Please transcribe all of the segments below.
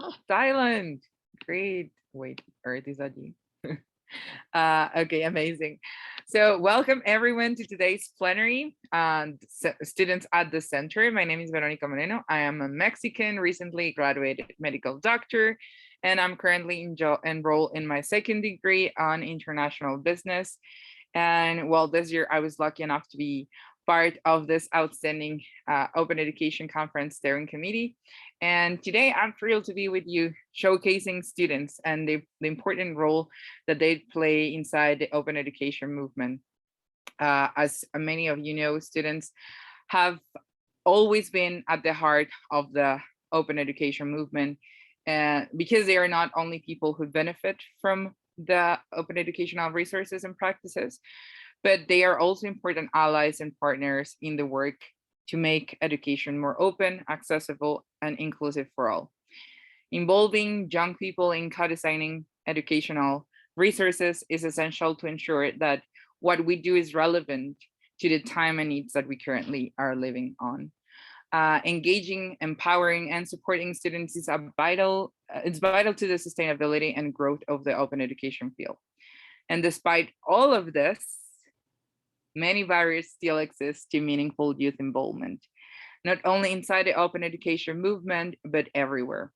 Oh, Thailand. Great. Wait, Earth is that you? Okay, amazing. So welcome everyone to today's plenary. Students at the center. My name is Veronica Moreno. I am a Mexican, recently graduated medical doctor, and I'm currently enrolled in my second degree on international business. And well, this year I was lucky enough to be part of this outstanding Open Education Conference steering committee. And today I'm thrilled to be with you, showcasing students and the important role that they play inside the open education movement. As many of you know, students have always been at the heart of the open education movement, because they are not only people who benefit from the open educational resources and practices, but they are also important allies and partners in the work to make education more open, accessible, and inclusive for all. Involving young people in co-designing educational resources is essential to ensure that what we do is relevant to the time and needs that we currently are living on. Engaging, empowering, and supporting students is it's vital to the sustainability and growth of the open education field. And despite all of this, many barriers still exist to meaningful youth involvement, not only inside the open education movement, but everywhere.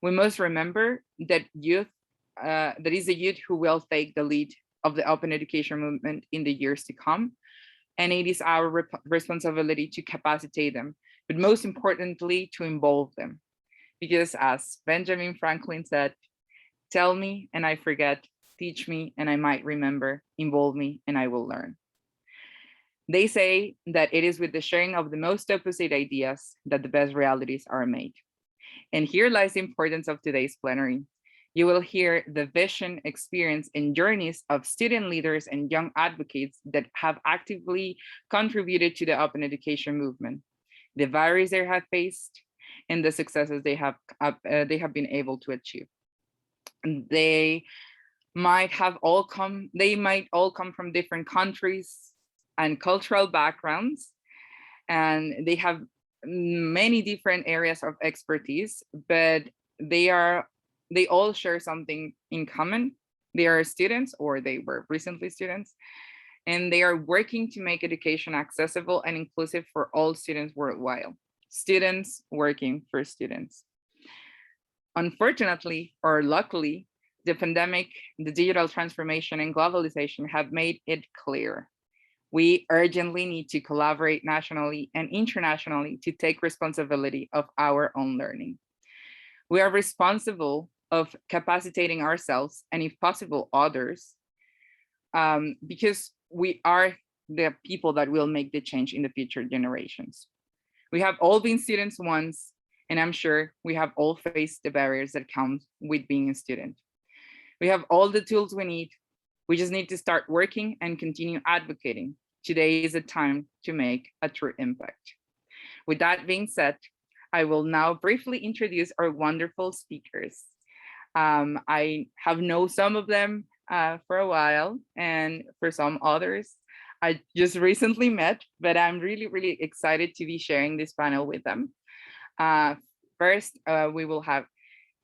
We must remember that that is the youth who will take the lead of the open education movement in the years to come. And it is our responsibility to capacitate them, but most importantly, to involve them. Because as Benjamin Franklin said, tell me and I forget, teach me and I might remember, involve me and I will learn. They say that it is with the sharing of the most opposite ideas that the best realities are made. And here lies the importance of today's plenary. You will hear the vision, experience, and journeys of student leaders and young advocates that have actively contributed to the open education movement, the barriers they have faced, and the successes they have been able to achieve. And they might all come from different countries and cultural backgrounds, and they have many different areas of expertise, but they all share something in common. They are students, or they were recently students, and they are working to make education accessible and inclusive for all students worldwide. Students working for students. Unfortunately, or luckily, the pandemic, the digital transformation, and globalization have made it clear. We urgently need to collaborate nationally and internationally to take responsibility of our own learning. We are responsible of capacitating ourselves and, if possible, others, because we are the people that will make the change in the future generations. We have all been students once, and I'm sure we have all faced the barriers that come with being a student. We have all the tools we need. We just need to start working and continue advocating. Today is a time to make a true impact. With that being said, I will now briefly introduce our wonderful speakers. I have known some of them for a while, and for some others, I just recently met, but I'm really, really excited to be sharing this panel with them. First, we will have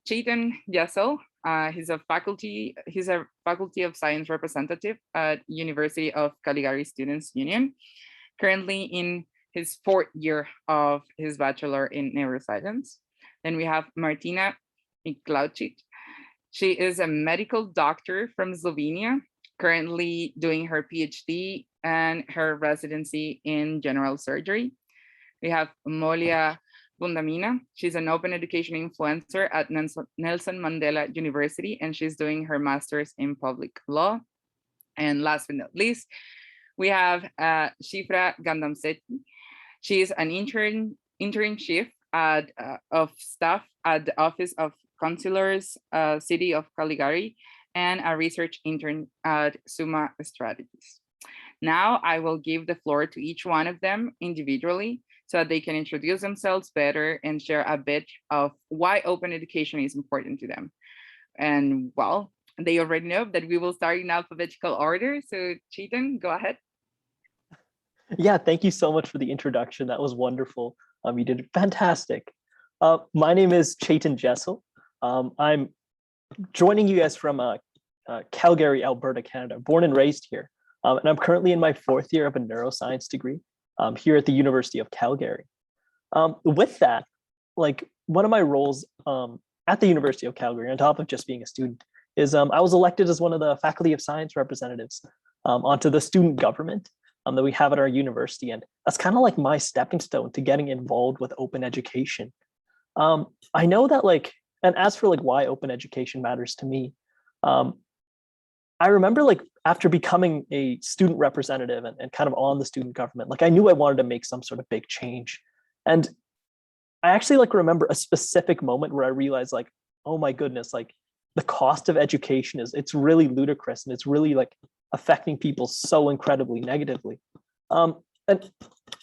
Chetan Yesel. He's a Faculty of Science representative at University of Caligari Students Union, currently in his fourth year of his bachelor in neuroscience. Then we have Martina Miklaucic. She is a medical doctor from Slovenia, currently doing her PhD and her residency in general surgery. We have Molia Bundamina. She's an open education influencer at Nelson Mandela University, and she's doing her master's in public law. And last but not least, we have Shifra Gandamseti. She is an intern chief of staff at the Office of Consulars, City of Caligari, and a research intern at Summa Strategies. Now I will give the floor to each one of them individually so that they can introduce themselves better and share a bit of why open education is important to them. And well, they already know that we will start in alphabetical order. So Chetan, go ahead. Yeah, thank you so much for the introduction. That was wonderful. You did fantastic. My name is Chetan Jessel. I'm joining you guys from Calgary, Alberta, Canada, born and raised here. And I'm currently in my 4th year of a neuroscience degree here at the University of Calgary. With that, like one of my roles at the University of Calgary, on top of just being a student, is I was elected as one of the faculty of science representatives onto the student government that we have at our university. And that's kind of like my stepping stone to getting involved with open education. I know that like, and as for like why open education matters to me, I remember like after becoming a student representative and kind of on the student government, like I knew I wanted to make some sort of big change. And I actually like remember a specific moment where I realized like, oh my goodness, like the cost of education it's really ludicrous and it's really like affecting people so incredibly negatively. And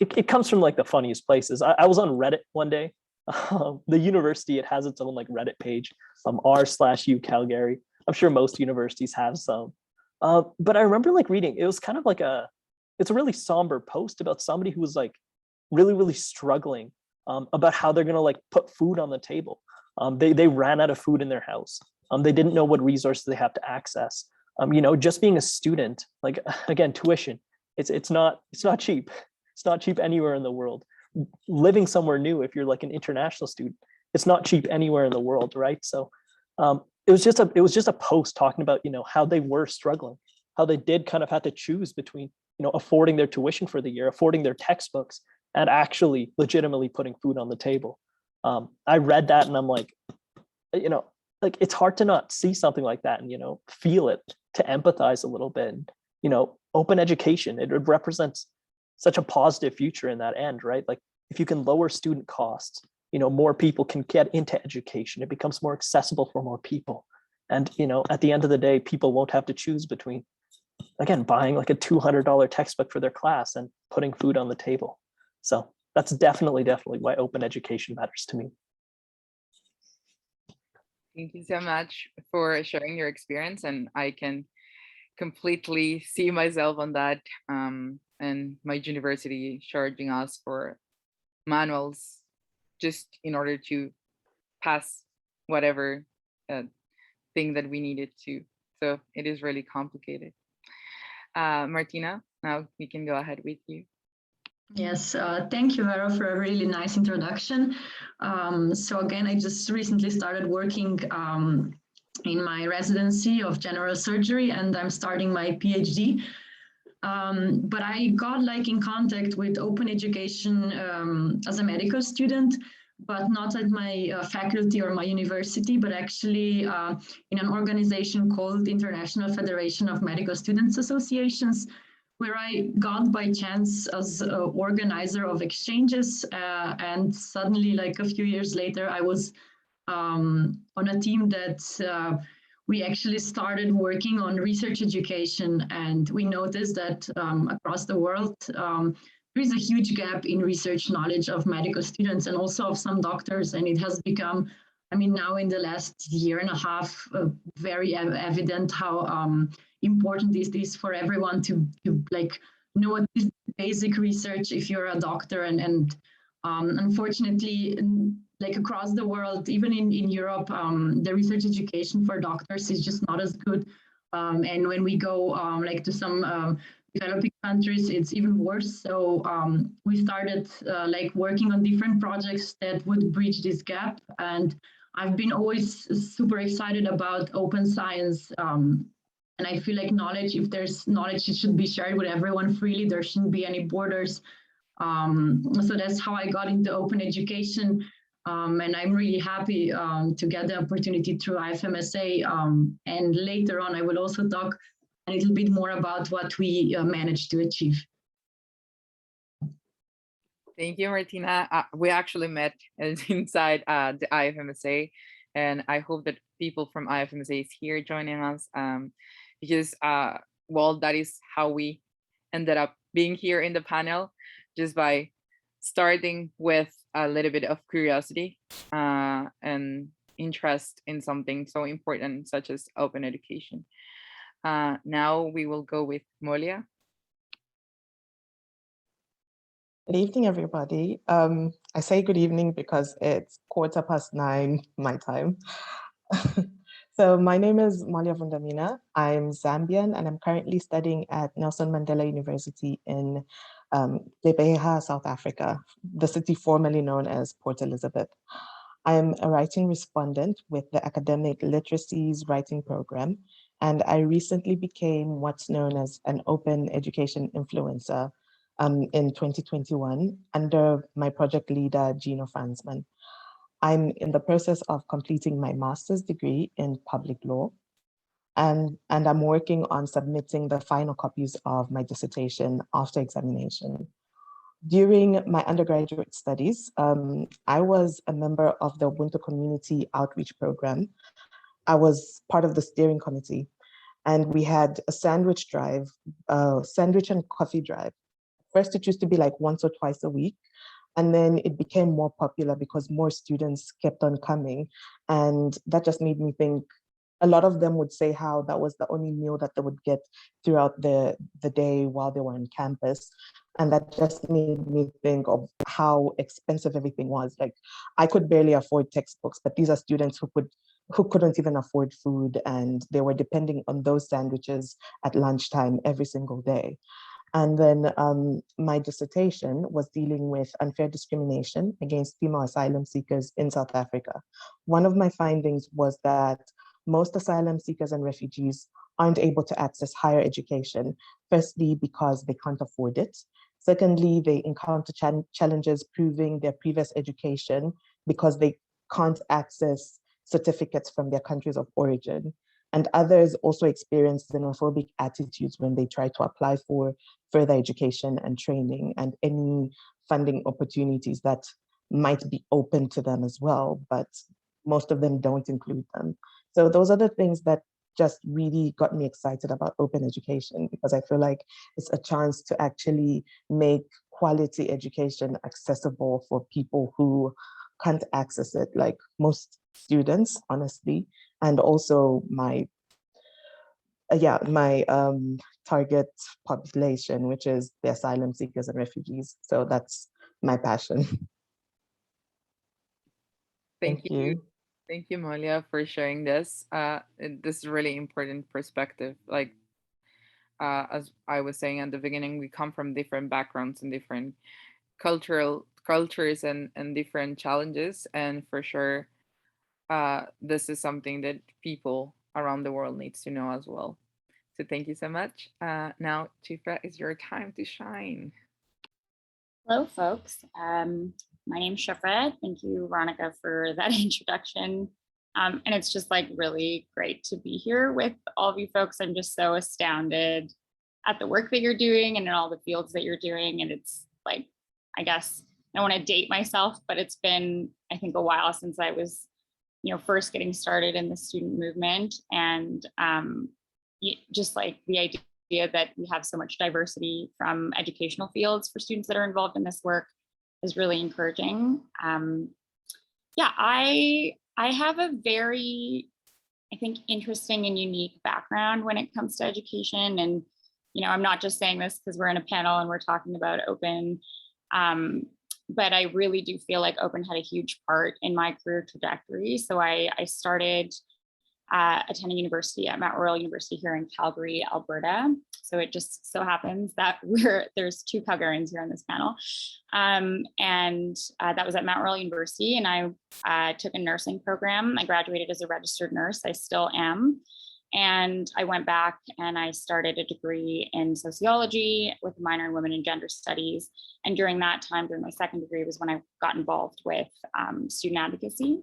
it comes from like the funniest places. I was on Reddit one day. The university, it has its own like Reddit page, r/u Calgary. I'm sure most universities have some. But I remember like reading, it was kind of like it's a really somber post about somebody who was like really, really struggling about how they're gonna like put food on the table. They ran out of food in their house. They didn't know what resources they have to access. You know, just being a student, like again, tuition, it's not cheap. It's not cheap anywhere in the world. Living somewhere new, if you're like an international student, it's not cheap anywhere in the world, right? So it was just a post talking about, you know, how they were struggling, how they did kind of have to choose between, you know, affording their tuition for the year, affording their textbooks, and actually legitimately putting food on the table. I read that and I'm like, you know, like it's hard to not see something like that and, you know, feel it, to empathize a little bit. And, you know, open education, it represents such a positive future in that end, right? Like if you can lower student costs, you know, more people can get into education. It becomes more accessible for more people. And, you know, at the end of the day, people won't have to choose between, again, buying like a $200 textbook for their class and putting food on the table. So that's definitely why open education matters to me. Thank you so much for sharing your experience, and I can completely see myself on that. And my university charging us for manuals just in order to pass whatever thing that we needed to. So it is really complicated. Martina, now we can go ahead with you. Yes, thank you, Vero, for a really nice introduction. So again, I just recently started working in my residency of general surgery, and I'm starting my PhD. But I got like in contact with open education as a medical student, but not at my faculty or my university, but actually in an organization called International Federation of Medical Students Associations, where I got by chance as an organizer of exchanges. And suddenly, like a few years later, I was on a team that we actually started working on research education. And we noticed that across the world, there is a huge gap in research knowledge of medical students and also of some doctors. And it has become, I mean, now in the last year and a half, very evident how important it is for everyone to like know what is basic research if you're a doctor. And unfortunately, like across the world, even in Europe, the research education for doctors is just not as good. And when we go like to some developing countries, it's even worse. So we started like working on different projects that would bridge this gap. And I've been always super excited about open science. And I feel like knowledge, if there's knowledge, it should be shared with everyone freely. There shouldn't be any borders. So that's how I got into open education. And I'm really happy to get the opportunity through IFMSA. And later on, I will also talk a little bit more about what we managed to achieve. Thank you, Martina. We actually met inside the IFMSA, and I hope that people from IFMSA is here joining us because, well, that is how we ended up being here in the panel, just by starting with a little bit of curiosity and interest in something so important such as open education. Now we will go with Molia. Good evening, everybody. I say good evening because it's 9:15 my time. So my name is Malia Vundamina. I'm Zambian and I'm currently studying at Nelson Mandela University in Lebeha, South Africa, the city formerly known as Port Elizabeth. I'm a writing respondent with the Academic Literacies Writing Program, and I recently became what's known as an open education influencer in 2021 under my project leader, Gino Fansman. I'm in the process of completing my master's degree in public law, and I'm working on submitting the final copies of my dissertation after examination. During my undergraduate studies, I was a member of the Ubuntu Community Outreach Program. I was part of the steering committee, and we had a sandwich drive, sandwich and coffee drive. First, it used to be like once or twice a week, and then it became more popular because more students kept on coming. And that just made me think, a lot of them would say how that was the only meal that they would get throughout the day while they were on campus. And that just made me think of how expensive everything was. Like, I could barely afford textbooks, but these are students who couldn't even afford food, and they were depending on those sandwiches at lunchtime every single day. And then my dissertation was dealing with unfair discrimination against female asylum seekers in South Africa. One of my findings was that most asylum seekers and refugees aren't able to access higher education, firstly, because they can't afford it. Secondly, they encounter challenges proving their previous education because they can't access certificates from their countries of origin. And others also experience xenophobic attitudes when they try to apply for further education and training and any funding opportunities that might be open to them as well, but most of them don't include them. So those are the things that just really got me excited about open education, because I feel like it's a chance to actually make quality education accessible for people who can't access it, like most students, honestly, and also my target population, which is the asylum seekers and refugees. So that's my passion. Thank you. Thank you, Malia, for sharing this. This is really important perspective. Like, as I was saying at the beginning, we come from different backgrounds and different cultures and different challenges. And for sure, this is something that people around the world needs to know as well. So thank you so much. Now, Chifra, it's your time to shine. Hello, folks. My name's Shafra. Thank you, Veronica, for that introduction. And it's just like really great to be here with all of you folks. I'm just so astounded at the work that you're doing and in all the fields that you're doing. And it's like, I guess, I don't want to date myself, but it's been, I think, a while since I was, first getting started in the student movement. And just like the idea that we have so much diversity from educational fields for students that are involved in this work is really encouraging. I have a very, I think, interesting and unique background when it comes to education. And, I'm not just saying this because we're in a panel and we're talking about open, but I really do feel like open had a huge part in my career trajectory. So I started attending university at Mount Royal University here in Calgary, Alberta. So it just so happens that there's two Calgarians here on this panel. And that was at Mount Royal University, and I took a nursing program. I graduated as a registered nurse. I still am. And I went back and I started a degree in sociology with a minor in women and gender studies. And during that time, during my second degree, was when I got involved with student advocacy.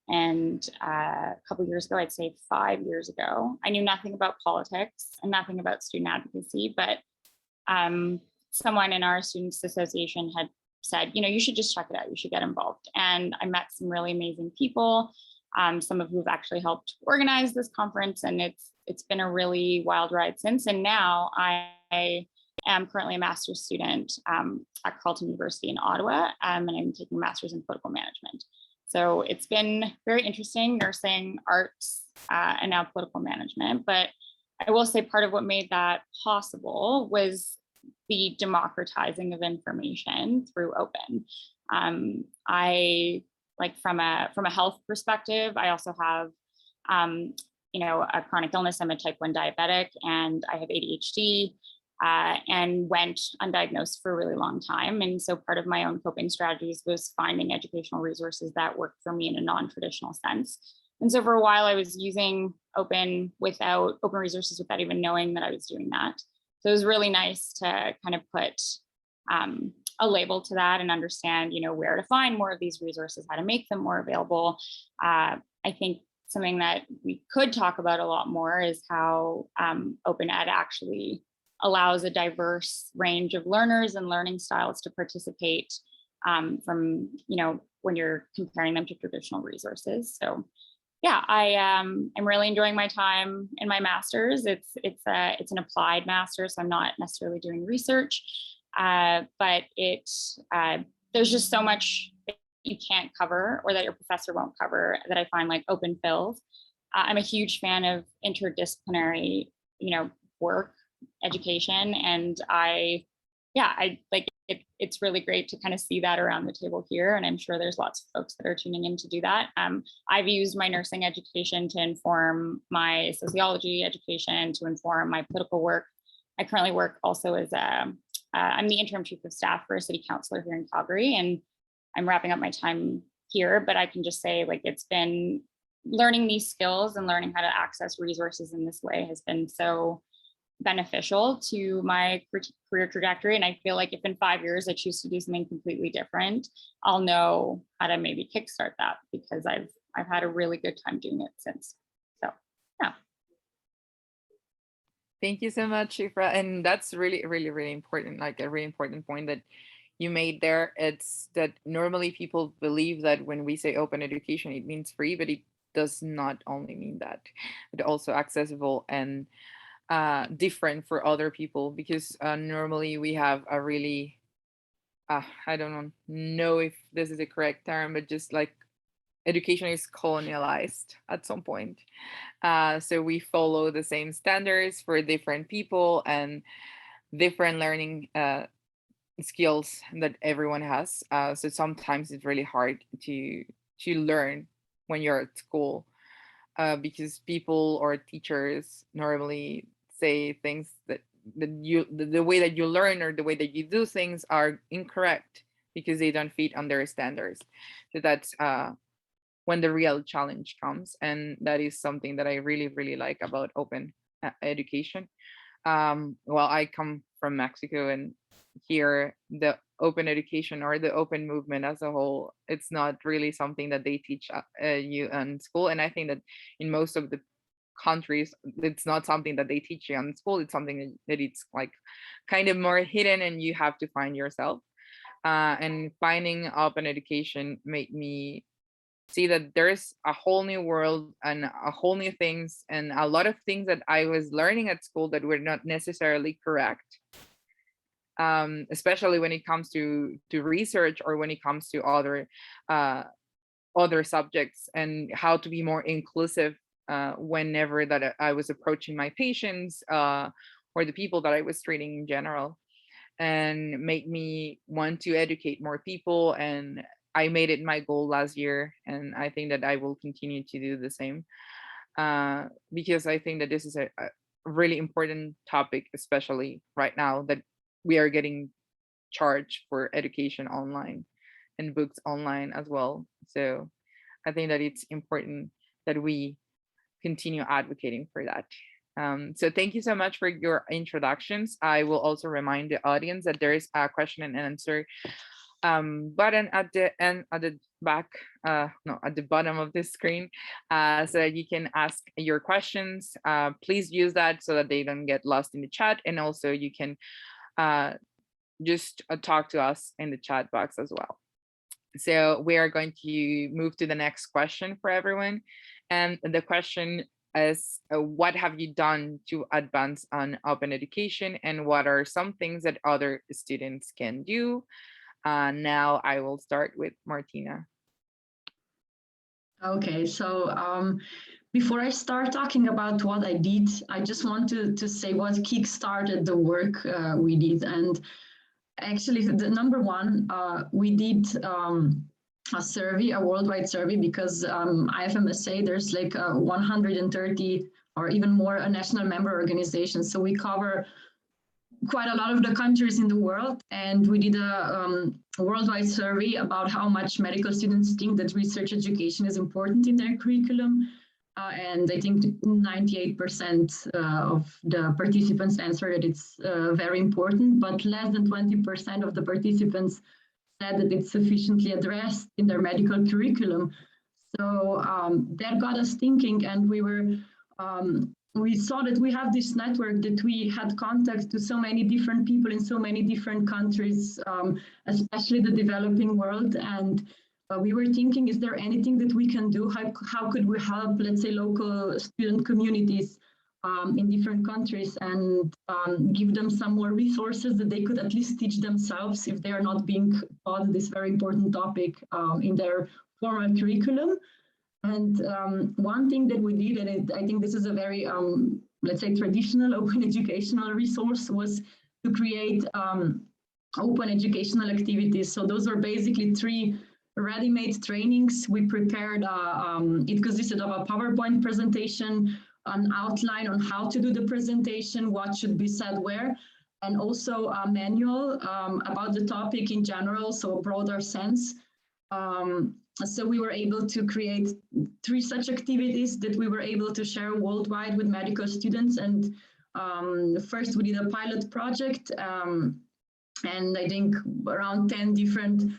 And a couple of years ago, I'd say 5 years ago, I knew nothing about politics and nothing about student advocacy, but someone in our Students Association had said, you should just check it out. You should get involved. And I met some really amazing people, some of who have actually helped organize this conference. And it's been a really wild ride since. And now I am currently a master's student at Carleton University in Ottawa, and I'm taking a master's in political management. So it's been very interesting, nursing, arts, and now political management. But I will say part of what made that possible was the democratizing of information through open. I, like, from a health perspective, I also have you know, a chronic illness. I'm a type 1 diabetic and I have ADHD, and went undiagnosed for a really long time. And so part of my own coping strategies was finding educational resources that worked for me in a non-traditional sense. And so for a while I was using open resources without even knowing that I was doing that. So it was really nice to kind of put a label to that and understand, you know, where to find more of these resources, how to make them more available. I think something that we could talk about a lot more is how open ed actually allows a diverse range of learners and learning styles to participate from, you know, when you're comparing them to traditional resources. So yeah, I'm really enjoying my time in my master's. It's an applied master's, so I'm not necessarily doing research, but there's just so much that you can't cover or that your professor won't cover that I find like open fills. I'm a huge fan of interdisciplinary, you know, work, education, and I like it. It's really great to kind of see that around the table here, and I'm sure there's lots of folks that are tuning in to do that. I've used my nursing education to inform my sociology education, to inform my political work. I currently work also as I'm the interim chief of staff for a city councillor here in Calgary, and I'm wrapping up my time here, but I can just say, like, it's been learning these skills and learning how to access resources in this way has been so beneficial to my career trajectory. And I feel like if in 5 years I choose to do something completely different, I'll know how to maybe kickstart that, because I've had a really good time doing it since. So yeah. Thank you so much, Shifra. And that's really, really, really important, like a really important point that you made there. It's that normally people believe that when we say open education, it means free, but it does not only mean that, but also accessible and different for other people, because normally we have a really, I don't know if this is a correct term, but just like education is colonialized at some point. So we follow the same standards for different people and different learning skills that everyone has. So sometimes it's really hard to learn when you're at school, because people or teachers normally say things that the way that you learn or the way that you do things are incorrect because they don't fit on their standards. So that's when the real challenge comes, and that is something that I really, really like about open education. Well, I come from Mexico, and here the open education or the open movement as a whole, it's not really something that they teach you in school. And I think that in most of the countries, it's not something that they teach you in school. It's something that it's like kind of more hidden and you have to find yourself. And finding open education made me see that there's a whole new world and a whole new things, and a lot of things that I was learning at school that were not necessarily correct, especially when it comes to research or when it comes to other subjects, and how to be more inclusive whenever that I was approaching my patients or the people that I was treating in general, and made me want to educate more people. And I made it my goal last year, and I think that I will continue to do the same, because I think that this is a really important topic, especially right now that we are getting charged for education online and books online as well. So I think that it's important that we continue advocating for that. So thank you so much for your introductions. I will also remind the audience that there is a question and answer button at the end, at the back, no, at the bottom of the screen, so that you can ask your questions. Please use that so that they don't get lost in the chat, and also you can just talk to us in the chat box as well. So we are going to move to the next question for everyone, and the question is, what have you done to advance on open education, and what are some things that other students can do? Now I will start with Martina. Okay, so before I start talking about what I did, I just want to say what kickstarted the work we did. And actually, the number one, we did a survey, a worldwide survey, because IFMSA, there's like 130 or even more national member organizations. So we cover quite a lot of the countries in the world, and we did a worldwide survey about how much medical students think that research education is important in their curriculum. And I think 98% of the participants answered that it's very important, but less than 20% of the participants said that it's sufficiently addressed in their medical curriculum. So that got us thinking, and we saw that we have this network, that we had contact to so many different people in so many different countries, especially the developing world. And we were thinking, is there anything that we can do? How could we help, let's say, local student communities in different countries, and give them some more resources that they could at least teach themselves if they are not being taught this very important topic in their formal curriculum. And one thing that we did, and I think this is a very, let's say, traditional open educational resource, was to create open educational activities. So those are basically 3 ready-made trainings. We prepared, it consisted of a PowerPoint presentation, an outline on how to do the presentation, what should be said where, and also a manual about the topic in general, so a broader sense. So we were able to create 3 such activities that we were able to share worldwide with medical students. And first we did a pilot project, and I think around 10 different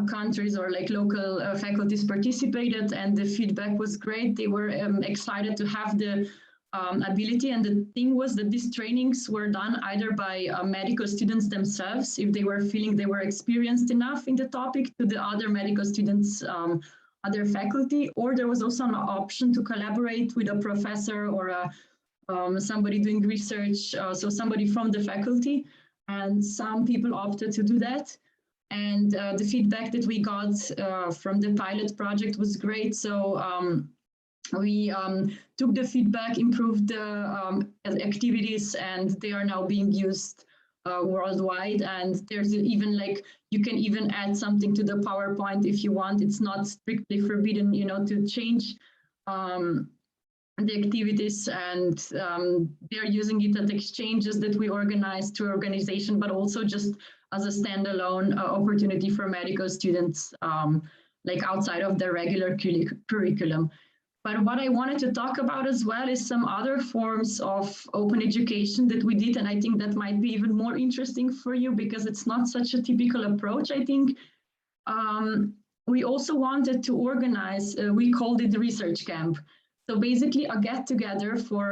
countries or like local faculties participated, and the feedback was great. They were excited to have the ability, and the thing was that these trainings were done either by medical students themselves, if they were feeling they were experienced enough in the topic, to the other medical students, other faculty, or there was also an option to collaborate with a professor or somebody doing research, so somebody from the faculty, and some people opted to do that. And the feedback that we got from the pilot project was great. So we took the feedback, improved the activities, and they are now being used worldwide. And there's even like, you can even add something to the PowerPoint if you want. It's not strictly forbidden, to change the activities, and they're using it at exchanges that we organize through organization, but also just as a standalone opportunity for medical students, like outside of their regular curriculum. But what I wanted to talk about as well is some other forms of open education that we did, and I think that might be even more interesting for you because it's not such a typical approach, I think. We also wanted to organize, we called it the research camp. So basically a get-together for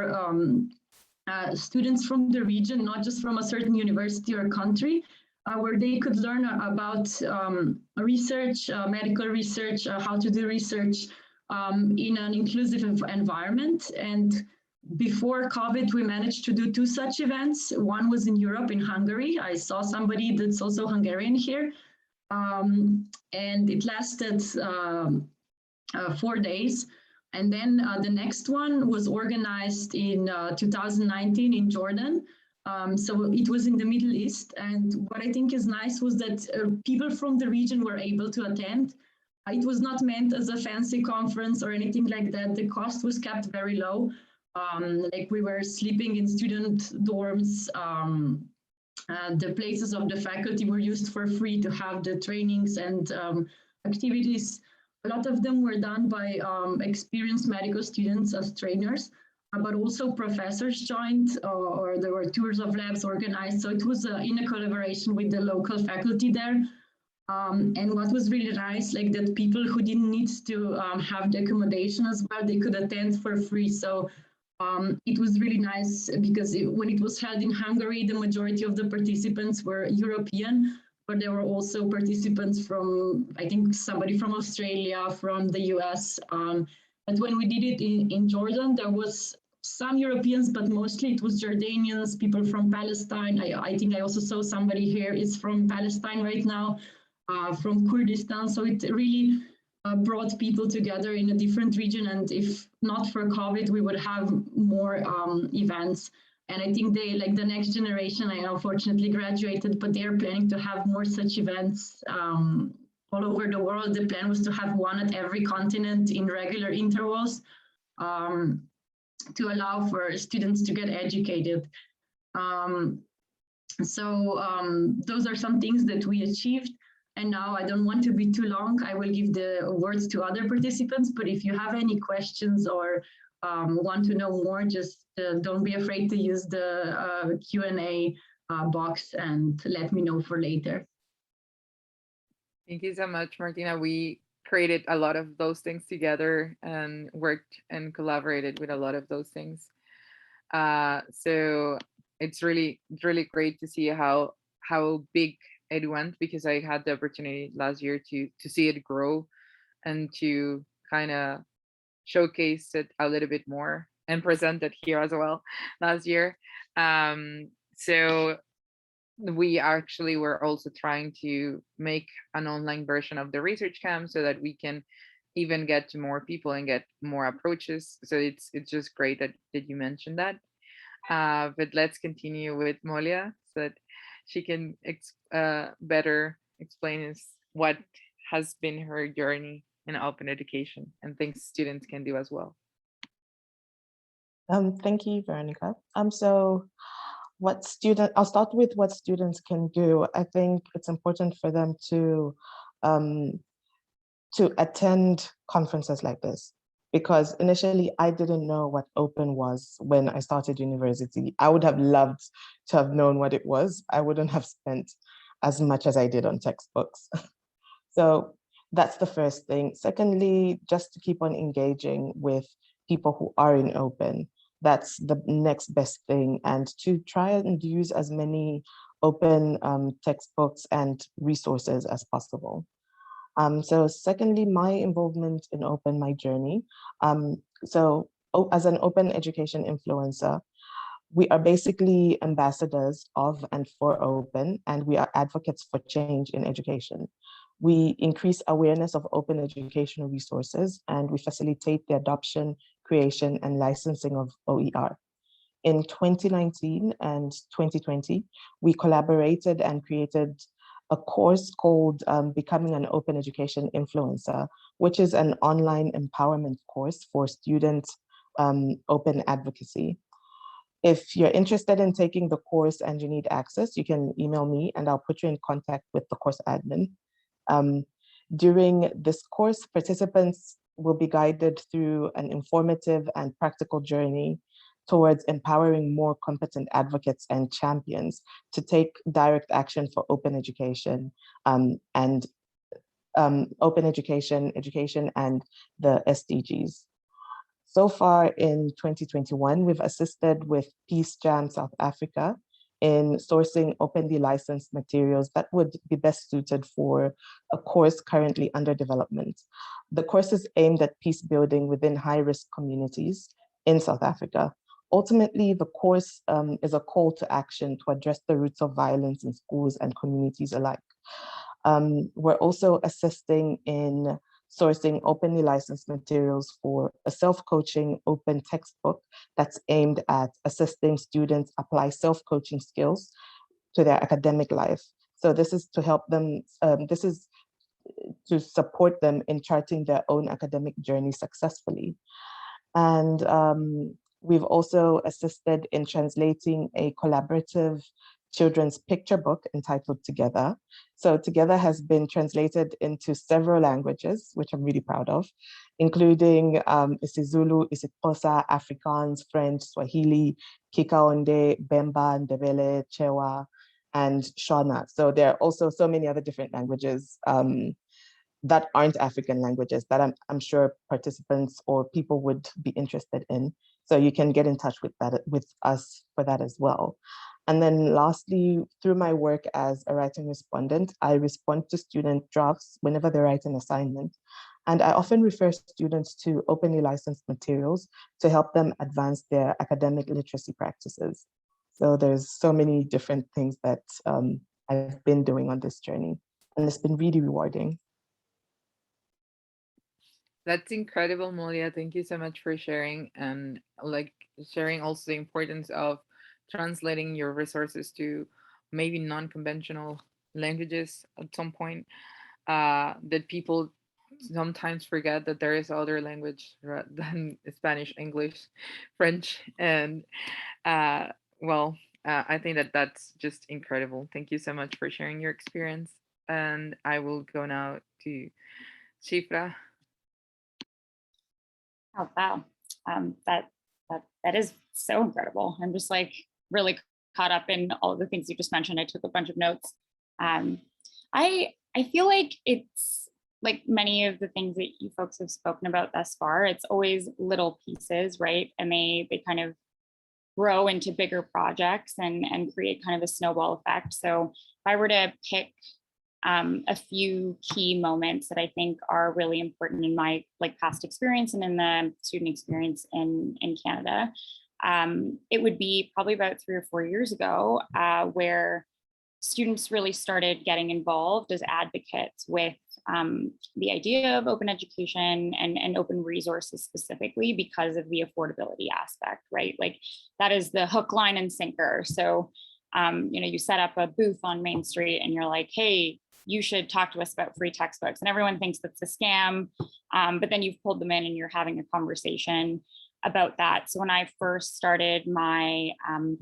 students from the region, not just from a certain university or country, where they could learn about research, medical research, how to do research in an inclusive environment. And before COVID, we managed to do 2 such events. One was in Europe, in Hungary. I saw somebody that's also Hungarian here. And it lasted 4 days. And then the next one was organized in 2019 in Jordan. So it was in the Middle East. And what I think is nice was that people from the region were able to attend. It was not meant as a fancy conference or anything like that. The cost was kept very low. Like we were sleeping in student dorms. The places of the faculty were used for free to have the trainings and activities. A lot of them were done by experienced medical students as trainers, but also professors joined, or there were tours of labs organized. So it was in a collaboration with the local faculty there. And what was really nice, like that people who didn't need to have the accommodation as well, they could attend for free. So it was really nice because when it was held in Hungary, the majority of the participants were European, but there were also participants from, I think, somebody from Australia, from the US. But when we did it in Jordan, there was some Europeans, but mostly it was Jordanians, people from Palestine. I think I also saw somebody here is from Palestine right now, from Kurdistan. So it really brought people together in a different region. And if not for COVID, we would have more events. And I think they, like the next generation, I unfortunately graduated, but they're planning to have more such events all over the world. The plan was to have one at every continent in regular intervals, to allow for students to get educated. Those are some things that we achieved. And now I don't want to be too long. I will give the words to other participants, but if you have any questions or want to know more, just don't be afraid to use the Q&A box and let me know for later. Thank you so much, Martina. We created a lot of those things together and worked and collaborated with a lot of those things. So it's really great to see how big it went, because I had the opportunity last year to see it grow and to kind of showcase it a little bit more and present it here as well last year. So we actually were also trying to make an online version of the research camp so that we can even get to more people and get more approaches. So it's just great that you mentioned that. But let's continue with Molia so that she can better explain us what has been her journey in open education and things students can do as well. Thank you, Veronica. So I'll start with what students can do. I think it's important for them to attend conferences like this, because initially I didn't know what open was when I started university. I would have loved to have known what it was. I wouldn't have spent as much as I did on textbooks. So that's the first thing. Secondly, just to keep on engaging with people who are in open. That's the next best thing, and to try and use as many open textbooks and resources as possible. So secondly, my involvement in open, my journey. As an open education influencer, we are basically ambassadors of and for open, and we are advocates for change in education. We increase awareness of open educational resources, and we facilitate the adoption, creation, and licensing of OER. In 2019 and 2020, we collaborated and created a course called Becoming an Open Education Influencer, which is an online empowerment course for student open advocacy. If you're interested in taking the course and you need access, you can email me and I'll put you in contact with the course admin. During this course, participants will be guided through an informative and practical journey towards empowering more competent advocates and champions to take direct action for open education and open education and the SDGs. So far in 2021, we've assisted with Peace Jam South Africa in sourcing openly licensed materials that would be best suited for a course currently under development. The course is aimed at peace building within high-risk communities in South Africa. Ultimately, the course is a call to action to address the roots of violence in schools and communities alike. We're also assisting in sourcing openly licensed materials for a self-coaching open textbook that's aimed at assisting students apply self-coaching skills to their academic life. So this is to help them, this is to support them in charting their own academic journey successfully. And we've also assisted in translating a collaborative children's picture book entitled Together. So Together has been translated into several languages, which I'm really proud of, including isiZulu, isiXhosa, Afrikaans, French, Swahili, Kikaonde, Bemba, Ndebele, Chewa, and Shona. So there are also so many other different languages that aren't African languages that I'm sure participants or people would be interested in. So you can get in touch with us for that as well. And then lastly, through my work as a writing respondent, I respond to student drafts whenever they write an assignment. And I often refer students to openly licensed materials to help them advance their academic literacy practices. So there's so many different things that I've been doing on this journey, and it's been really rewarding. That's incredible, Molia. Thank you so much for sharing, and like sharing also the importance of translating your resources to maybe non-conventional languages at some point. that people sometimes forget that there is other language than Spanish, English, French, and well, I think that that's just incredible. Thank you so much for sharing your experience. And I will go now to Shifra. Oh wow, that is so incredible. I'm just like really caught up in all of the things you just mentioned. I took a bunch of notes. I feel like it's like many of the things that you folks have spoken about thus far. It's always little pieces, right? And they kind of grow into bigger projects and create kind of a snowball effect. So if I were to pick a few key moments that I think are really important in my like past experience and in the student experience in Canada. It would be probably about 3 or 4 years ago where students really started getting involved as advocates with the idea of open education and open resources specifically because of the affordability aspect, right? Like that is the hook, line, and sinker. So, you set up a booth on Main Street and you're like, hey, you should talk to us about free textbooks. And everyone thinks that's a scam, but then you've pulled them in and you're having a conversation about that. So when I first started my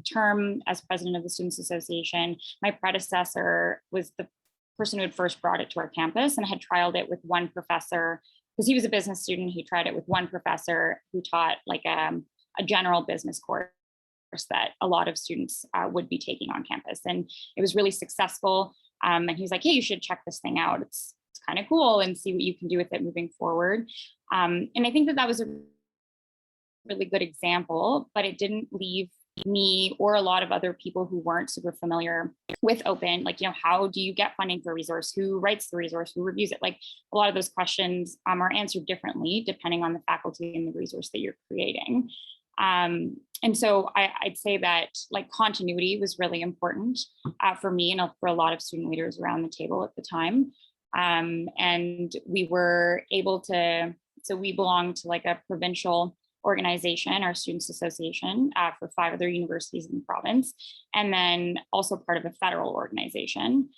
term as president of the Students Association, my predecessor was the person who had first brought it to our campus and had trialed it with one professor, because he was a business student. He tried it with one professor who taught like a general business course that a lot of students would be taking on campus. And it was really successful. And he was like, hey, you should check this thing out. It's kind of cool and see what you can do with it moving forward. And I think that was a really good example, but it didn't leave me or a lot of other people who weren't super familiar with open, like, how do you get funding for a resource? Who writes the resource? Who reviews it? Like a lot of those questions are answered differently depending on the faculty and the resource that you're creating. And so I'd say that like continuity was really important for me and for a lot of student leaders around the table at the time. And we were able to, so we belonged to like a provincial organization, our Students Association, for 5 other universities in the province, and then also part of a federal organization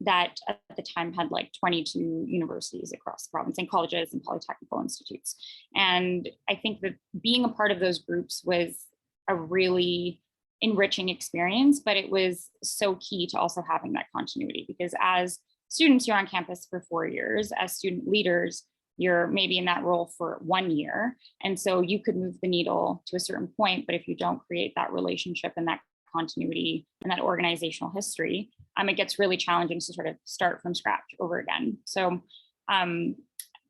that at the time had like 22 universities across the province and colleges and polytechnical institutes. And I think that being a part of those groups was a really enriching experience, but it was so key to also having that continuity, because as students, you're on campus for 4 years. As student leaders, you're maybe in that role for 1 year. And so you could move the needle to a certain point, but if you don't create that relationship and that continuity and that organizational history, it gets really challenging to sort of start from scratch over again. So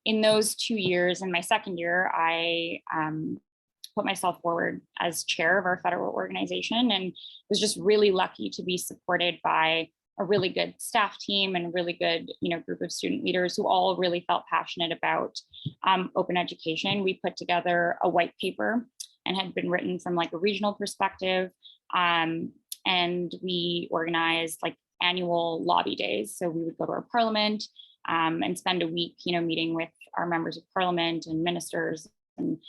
in those 2 years, in my second year, I put myself forward as chair of our federal organization and was just really lucky to be supported by a really good staff team and a really good, group of student leaders who all really felt passionate about open education. We put together a white paper and had been written from like a regional perspective. And we organized like annual lobby days. So we would go to our parliament and spend a week, meeting with our members of parliament and ministers and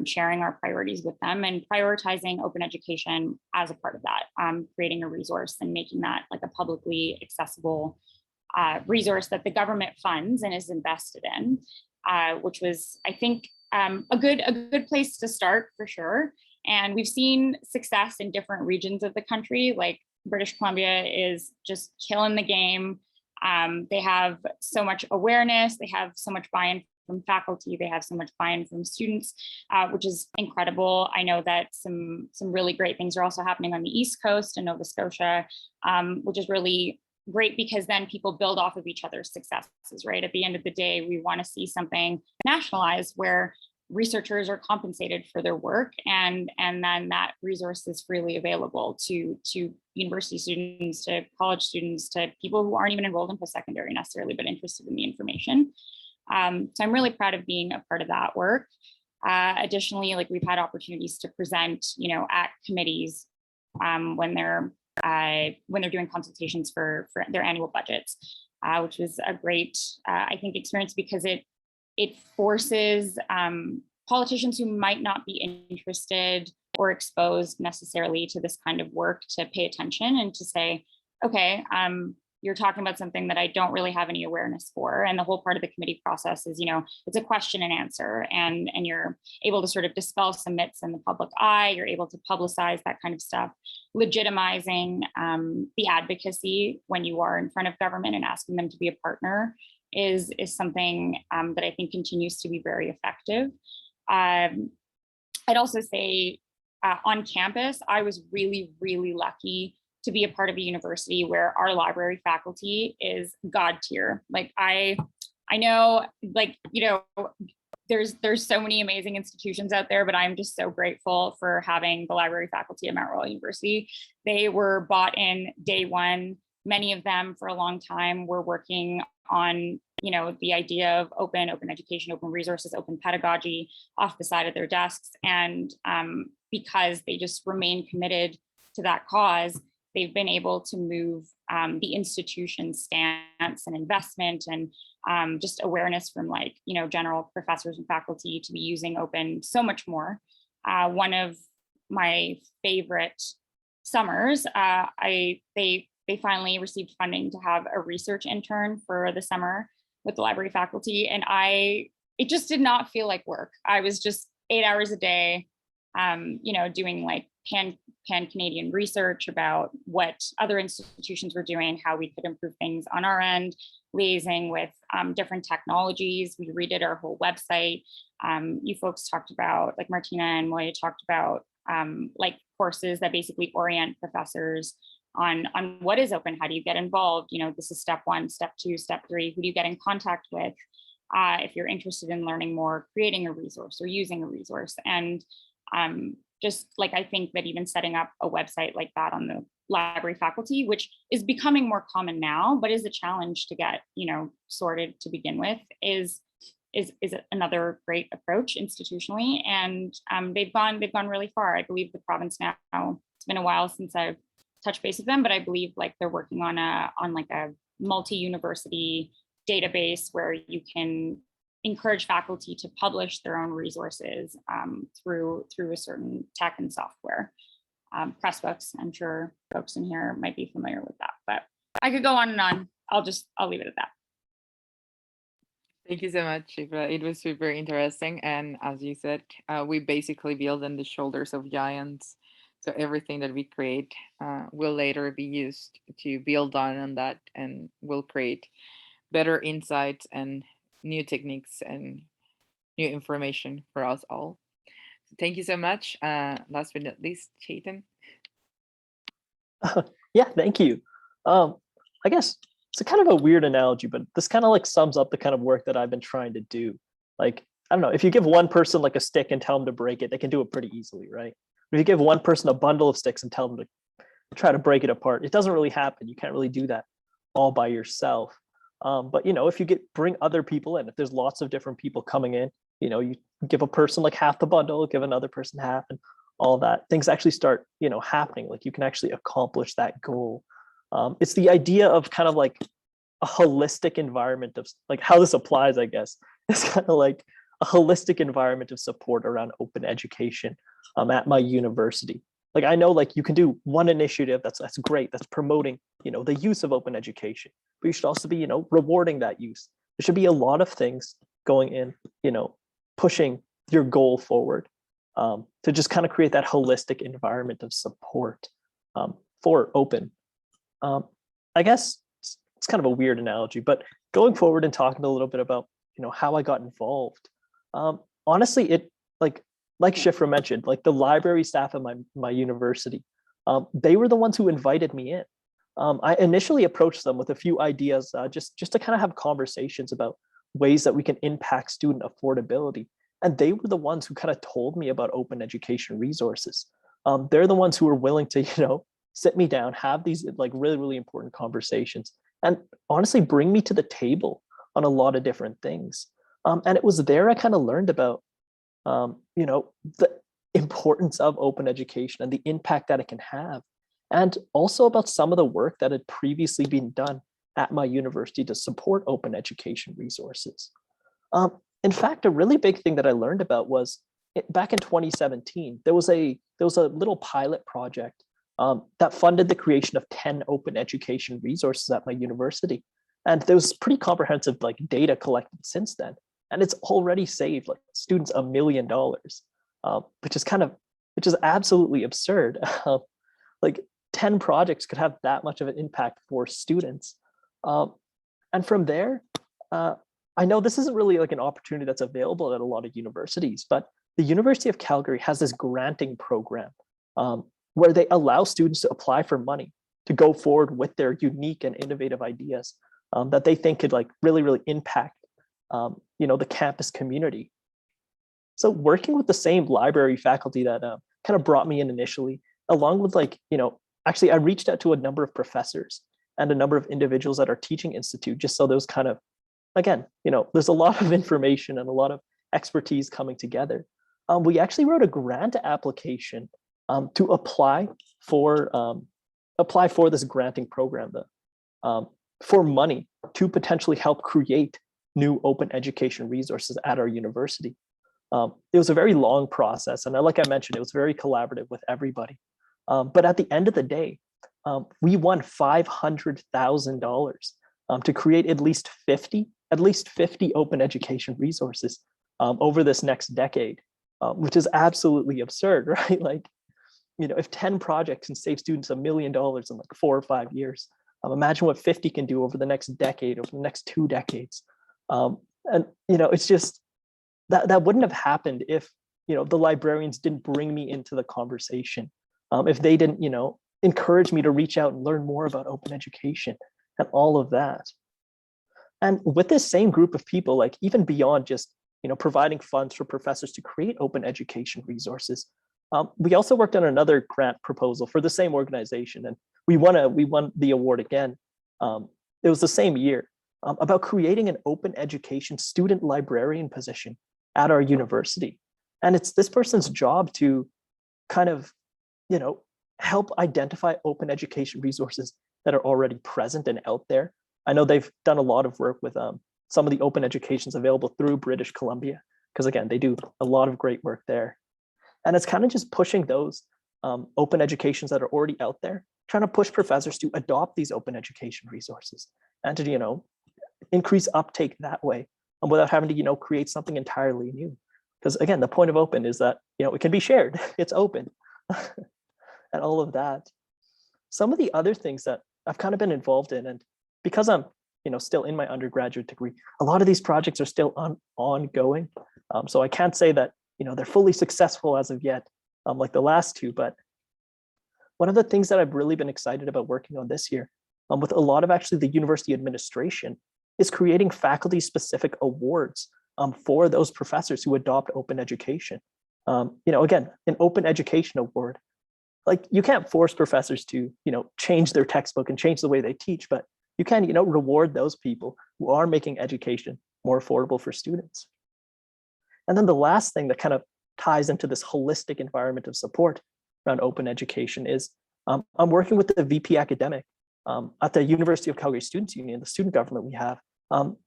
sharing our priorities with them and prioritizing open education as a part of that, creating a resource and making that like a publicly accessible resource that the government funds and is invested in, which was, I think, a good place to start for sure. And we've seen success in different regions of the country, like British Columbia is just killing the game. They have so much awareness, they have so much buy-in from faculty, they have so much buy-in from students, which is incredible. I know that some really great things are also happening on the East Coast and Nova Scotia, which is really great because then people build off of each other's successes, right? At the end of the day, we want to see something nationalized where researchers are compensated for their work and then that resource is freely available to university students, to college students, to people who aren't even enrolled in post-secondary necessarily, but interested in the information. So I'm really proud of being a part of that work. Additionally, like we've had opportunities to present, at committees when they're doing consultations for their annual budgets, which was a great, I think, experience because it forces politicians who might not be interested or exposed necessarily to this kind of work to pay attention and to say, okay, you're talking about something that I don't really have any awareness for. And the whole part of the committee process is, it's a question and answer, and you're able to sort of dispel some myths in the public eye. You're able to publicize that kind of stuff, legitimizing the advocacy when you are in front of government and asking them to be a partner is something that I think continues to be very effective. I'd also say on campus, I was really, really lucky to be a part of a university where our library faculty is God tier. Like I know, like, there's so many amazing institutions out there, but I'm just so grateful for having the library faculty at Mount Royal University. They were bought in day one. Many of them for a long time were working on, the idea of open education, open resources, open pedagogy off the side of their desks. And because they just remain committed to that cause, they've been able to move the institution's stance and investment and just awareness from general professors and faculty to be using open so much more. One of my favorite summers, they finally received funding to have a research intern for the summer with the library faculty. And it just did not feel like work. I was just 8 hours a day, doing like pan-Canadian research about what other institutions were doing, how we could improve things on our end, liaising with different technologies. We redid our whole website. You folks talked about, like Martina and Moya talked about, like courses that basically orient professors on what is open, how do you get involved? This is step 1, step 2, step 3, who do you get in contact with if you're interested in learning more, creating a resource or using a resource. And just like, I think that even setting up a website like that on the library faculty, which is becoming more common now, but is a challenge to get, sorted to begin with, is another great approach institutionally. And they've gone really far. I believe the province now, it's been a while since I've touched base with them, but I believe like they're working on a multi-university database where you can encourage faculty to publish their own resources through a certain tech and software. Pressbooks, I'm sure folks in here might be familiar with that, but I could go on and on. I'll leave it at that. Thank you so much, Shifra. It was super interesting. And as you said, we basically build on the shoulders of giants. So everything that we create will later be used to build on that, and will create better insights and new techniques and new information for us all. So thank you so much. Last but not least, Chetan. Yeah, thank you. I guess it's a kind of a weird analogy, but this kind of like sums up the kind of work that I've been trying to do. Like, I don't know, if you give one person like a stick and tell them to break it, they can do it pretty easily, right? If you give one person a bundle of sticks and tell them to try to break it apart, it doesn't really happen. You can't really do that all by yourself. But if you bring other people in, if there's lots of different people coming in, you give a person like half the bundle, give another person half, and all that, things actually start, happening. Like you can actually accomplish that goal. It's the idea of kind of like a holistic environment of like how this applies, I guess. It's kind of like a holistic environment of support around open education at my university. Like I know like you can do one initiative that's great, that's promoting, the use of open education, but you should also be, rewarding that use. There should be a lot of things going in, pushing your goal forward to just kind of create that holistic environment of support for open. I guess it's kind of a weird analogy, but going forward and talking a little bit about, how I got involved. Honestly, it like Shifra mentioned, like the library staff at my university, they were the ones who invited me in. I initially approached them with a few ideas, just to kind of have conversations about ways that we can impact student affordability. And they were the ones who kind of told me about open education resources. They're the ones who were willing to, sit me down, have these like really, really important conversations, and honestly bring me to the table on a lot of different things. And it was there I kind of learned about the importance of open education and the impact that it can have, and also about some of the work that had previously been done at my university to support open education resources. In fact, a really big thing that I learned about was back in 2017, there was a little pilot project that funded the creation of 10 open education resources at my university. And there was pretty comprehensive like data collected since then. And it's already saved like students $1 million, which is absolutely absurd. Like 10 projects could have that much of an impact for students. And from there, I know this isn't really like an opportunity that's available at a lot of universities, but the University of Calgary has this granting program where they allow students to apply for money to go forward with their unique and innovative ideas that they think could like really, really impact, the campus community. So working with the same library faculty that kind of brought me in initially, along with actually I reached out to a number of professors and a number of individuals at our teaching institute, just so those kind of, again, there's a lot of information and a lot of expertise coming together. We actually wrote a grant application to apply for this granting program for money to potentially help create new open education resources at our university. It was a very long process, and like I mentioned, it was very collaborative with everybody. But at the end of the day, we won $500,000 to create at least 50 open education resources over this next decade, which is absolutely absurd, right? Like, if 10 projects can save students $1 million in like 4 or 5 years, imagine what 50 can do over the next decade, over the next 2 decades. And it's just that wouldn't have happened if the librarians didn't bring me into the conversation, if they didn't encourage me to reach out and learn more about open education and all of that. And with this same group of people, like even beyond just providing funds for professors to create open education resources, we also worked on another grant proposal for the same organization, and we won the award again. It was the same year, about creating an open education student librarian position at our university. And it's this person's job to kind of, help identify open education resources that are already present and out there. I know they've done a lot of work with some of the open educations available through British Columbia, because again, they do a lot of great work there. And it's kind of just pushing those open educations that are already out there, trying to push professors to adopt these open education resources and to, increase uptake that way, without having to, create something entirely new. Because again, the point of open is that, it can be shared, it's open, and all of that. Some of the other things that I've kind of been involved in, and because I'm, still in my undergraduate degree, a lot of these projects are still ongoing. So I can't say that, they're fully successful as of yet, like the last two. But one of the things that I've really been excited about working on this year, with a lot of actually the university administration, is creating faculty-specific awards for those professors who adopt open education. Again, an open education award, like you can't force professors to, change their textbook and change the way they teach, but you can, reward those people who are making education more affordable for students. And then the last thing that kind of ties into this holistic environment of support around open education is I'm working with the VP academic at the University of Calgary Students' Union, the student government we have,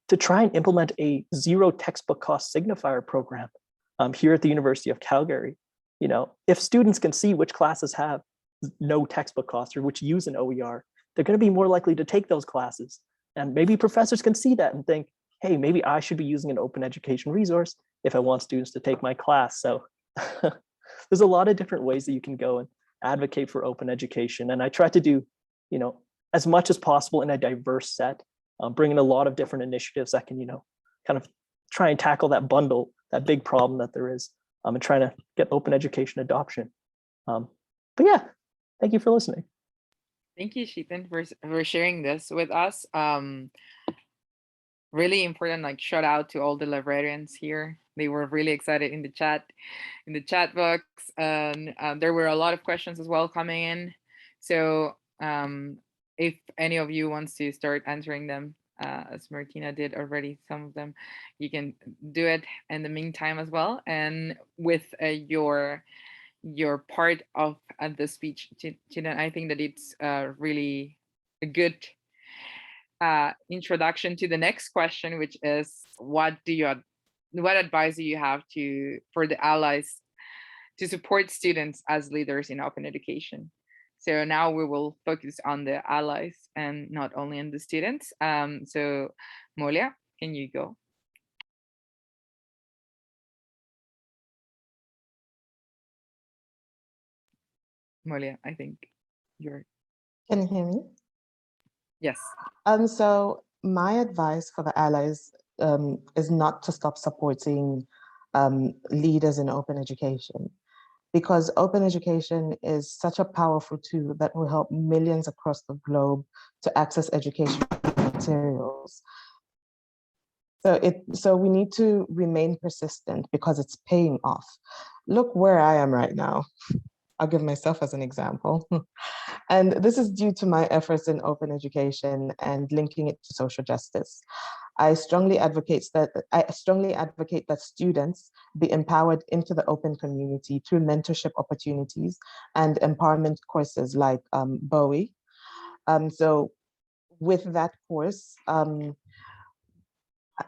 to try and implement a zero textbook cost signifier program here at the University of Calgary. If students can see which classes have no textbook cost or which use an OER, they're going to be more likely to take those classes. And maybe professors can see that and think, hey, maybe I should be using an open education resource if I want students to take my class. So there's a lot of different ways that you can go and advocate for open education. And I try to do, as much as possible in a diverse set, bringing a lot of different initiatives that can, kind of try and tackle that bundle, that big problem that there is, and trying to get open education adoption. But yeah, thank you for listening. Thank you, Sheetan, for sharing this with us. Really important, like shout out to all the librarians here. They were really excited in the chat box, and there were a lot of questions as well coming in. So if any of you wants to start answering them, as Martina did already, some of them, you can do it in the meantime as well. And with your part of the speech, Chidan, I think that it's really a good introduction to the next question, which is what advice do you have for the allies to support students as leaders in open education? So now we will focus on the allies and not only on the students. So Molia, can you go? Molia, I think you're, Can you hear me? yes. So my advice for the allies is not to stop supporting leaders in open education, because open education is such a powerful tool that will help millions across the globe to access educational materials. So we need to remain persistent because it's paying off. Look where I am right now. I'll give myself as an example. And this is due to my efforts in open education and linking it to social justice. I strongly advocate that students be empowered into the open community through mentorship opportunities and empowerment courses like Bowie. So with that course,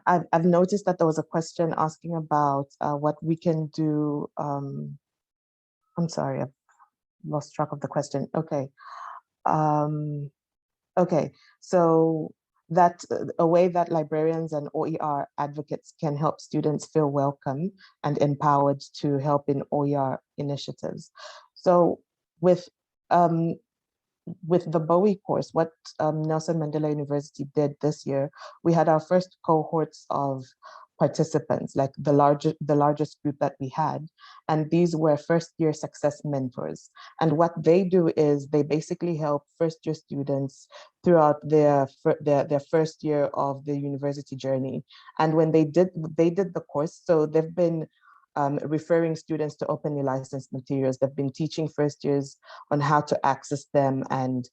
I've noticed that there was a question asking about what we can do. I'm sorry, I've lost track of the question. Okay. Okay, so that a way that librarians and OER advocates can help students feel welcome and empowered to help in OER initiatives. So with um, with the Bowie course, what Nelson Mandela University did this year, we had our first cohorts of participants, like the largest group that we had. And these were first year success mentors. And what they do is they basically help first year students throughout their first year of the university journey. And when they did the course, so they've been referring students to openly licensed materials. They've been teaching first years on how to access them and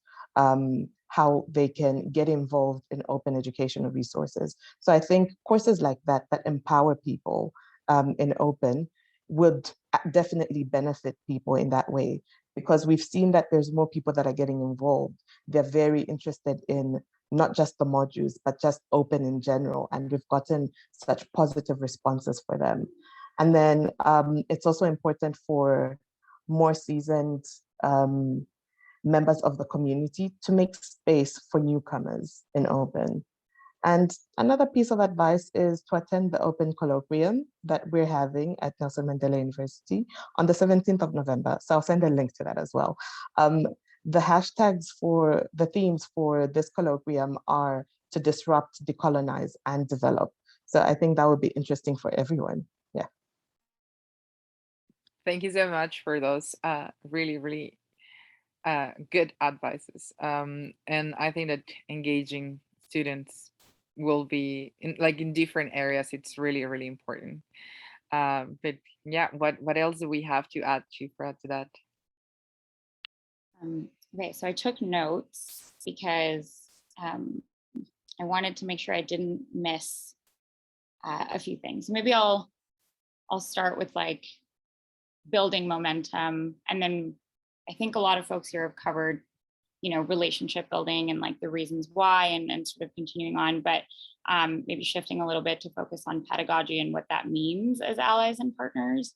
how they can get involved in open educational resources. So I think courses like that empower people in open would definitely benefit people in that way, because we've seen that there's more people that are getting involved. They're very interested in not just the modules, but just open in general. And we've gotten such positive responses for them. And then it's also important for more seasoned members of the community to make space for newcomers in open. And another piece of advice is to attend the open colloquium that we're having at Nelson Mandela University on the 17th of November. So I'll send a link to that as well. The hashtags for the themes for this colloquium are to disrupt, decolonize, and develop. So I think that would be interesting for everyone. Yeah. Thank you so much for those really, really good advices. And I think that engaging students will be in different areas. It's really, really important. But yeah, what else do we have to add, Shifra, to that? Okay, so I took notes because I wanted to make sure I didn't miss a few things. Maybe I'll start with like building momentum, and then I think a lot of folks here have covered, relationship building and like the reasons why, and sort of continuing on, but maybe shifting a little bit to focus on pedagogy and what that means as allies and partners.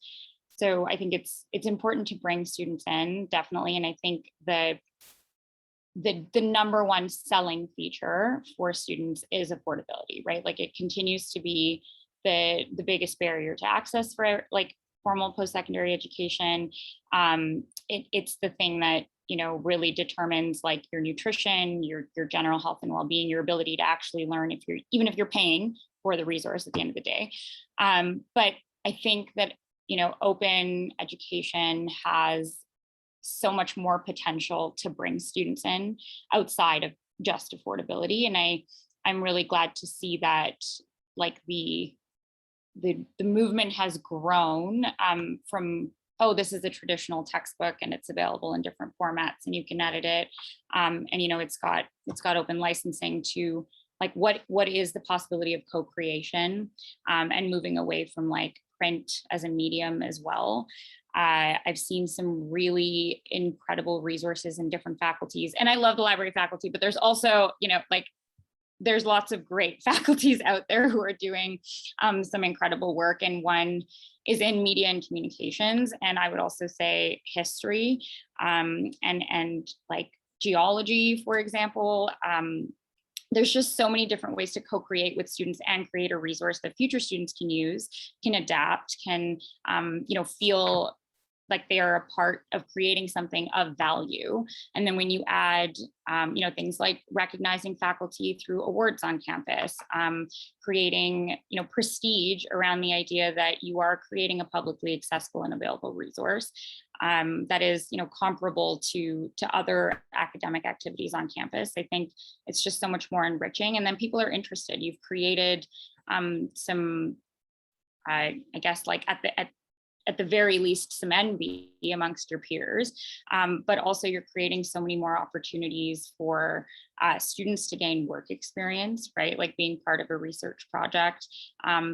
So I think it's important to bring students in, definitely, and I think the number one selling feature for students is affordability, right? Like it continues to be the biggest barrier to access for like formal post-secondary education. It's the thing that really determines like your nutrition, your general health and well-being, your ability to actually learn even if you're paying for the resource at the end of the day. But I think that open education has so much more potential to bring students in outside of just affordability, and I'm really glad to see that like the movement has grown from, oh, this is a traditional textbook and it's available in different formats and you can edit it, and it's got open licensing, to like what is the possibility of co-creation, and moving away from like print as a medium as well. I've seen some really incredible resources in different faculties, and I love the library faculty, but there's also like there's lots of great faculties out there who are doing some incredible work, and one is in media and communications, and I would also say history, and like geology, for example. There's just so many different ways to co-create with students and create a resource that future students can use, can adapt, can feel like they are a part of creating something of value. And then when you add, things like recognizing faculty through awards on campus, creating, prestige around the idea that you are creating a publicly accessible and available resource that is, comparable to other academic activities on campus. I think it's just so much more enriching. And then people are interested. You've created some, I guess, like at the very least, some envy amongst your peers, but also you're creating so many more opportunities for students to gain work experience, right? Like being part of a research project.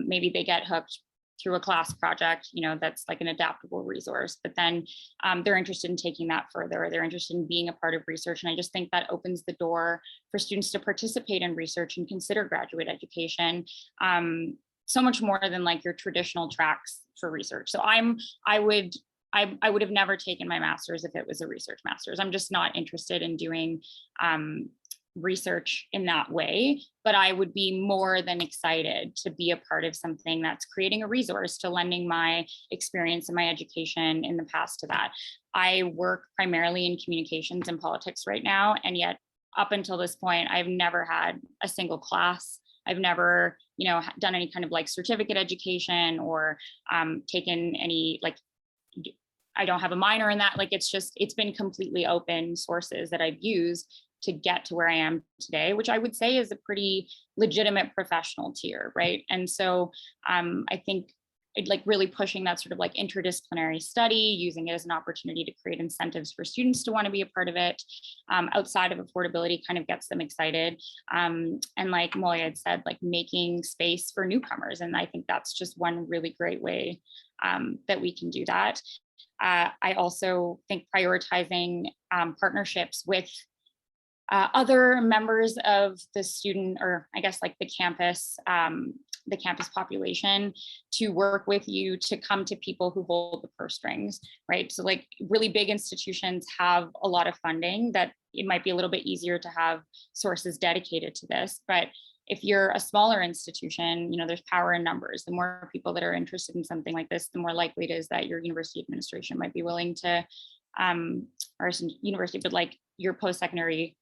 Maybe they get hooked through a class project, that's like an adaptable resource, but then they're interested in taking that further. They're interested in being a part of research. And I just think that opens the door for students to participate in research and consider graduate education. So much more than like your traditional tracks for research. So I would have never taken my master's if it was a research master's. I'm just not interested in doing research in that way, but I would be more than excited to be a part of something that's creating a resource, to lending my experience and my education in the past to that. I work primarily in communications and politics right now, and yet up until this point, I've never had a single class. I've never, done any kind of like certificate education or taken any, like, I don't have a minor in that. Like, it's been completely open sources that I've used to get to where I am today, which I would say is a pretty legitimate professional tier, right? And so I think like really pushing that sort of like interdisciplinary study, using it as an opportunity to create incentives for students to want to be a part of it, outside of affordability, kind of gets them excited. And like Molly had said, like making space for newcomers. And I think that's just one really great way that we can do that. I also think prioritizing partnerships with other members of the student, or I guess like the campus population, to work with you to come to people who hold the purse strings, right? So like really big institutions have a lot of funding that it might be a little bit easier to have sources dedicated to this. But if you're a smaller institution, there's power in numbers. The more people that are interested in something like this, the more likely it is that your university administration might be willing to, or university, but like your post-secondary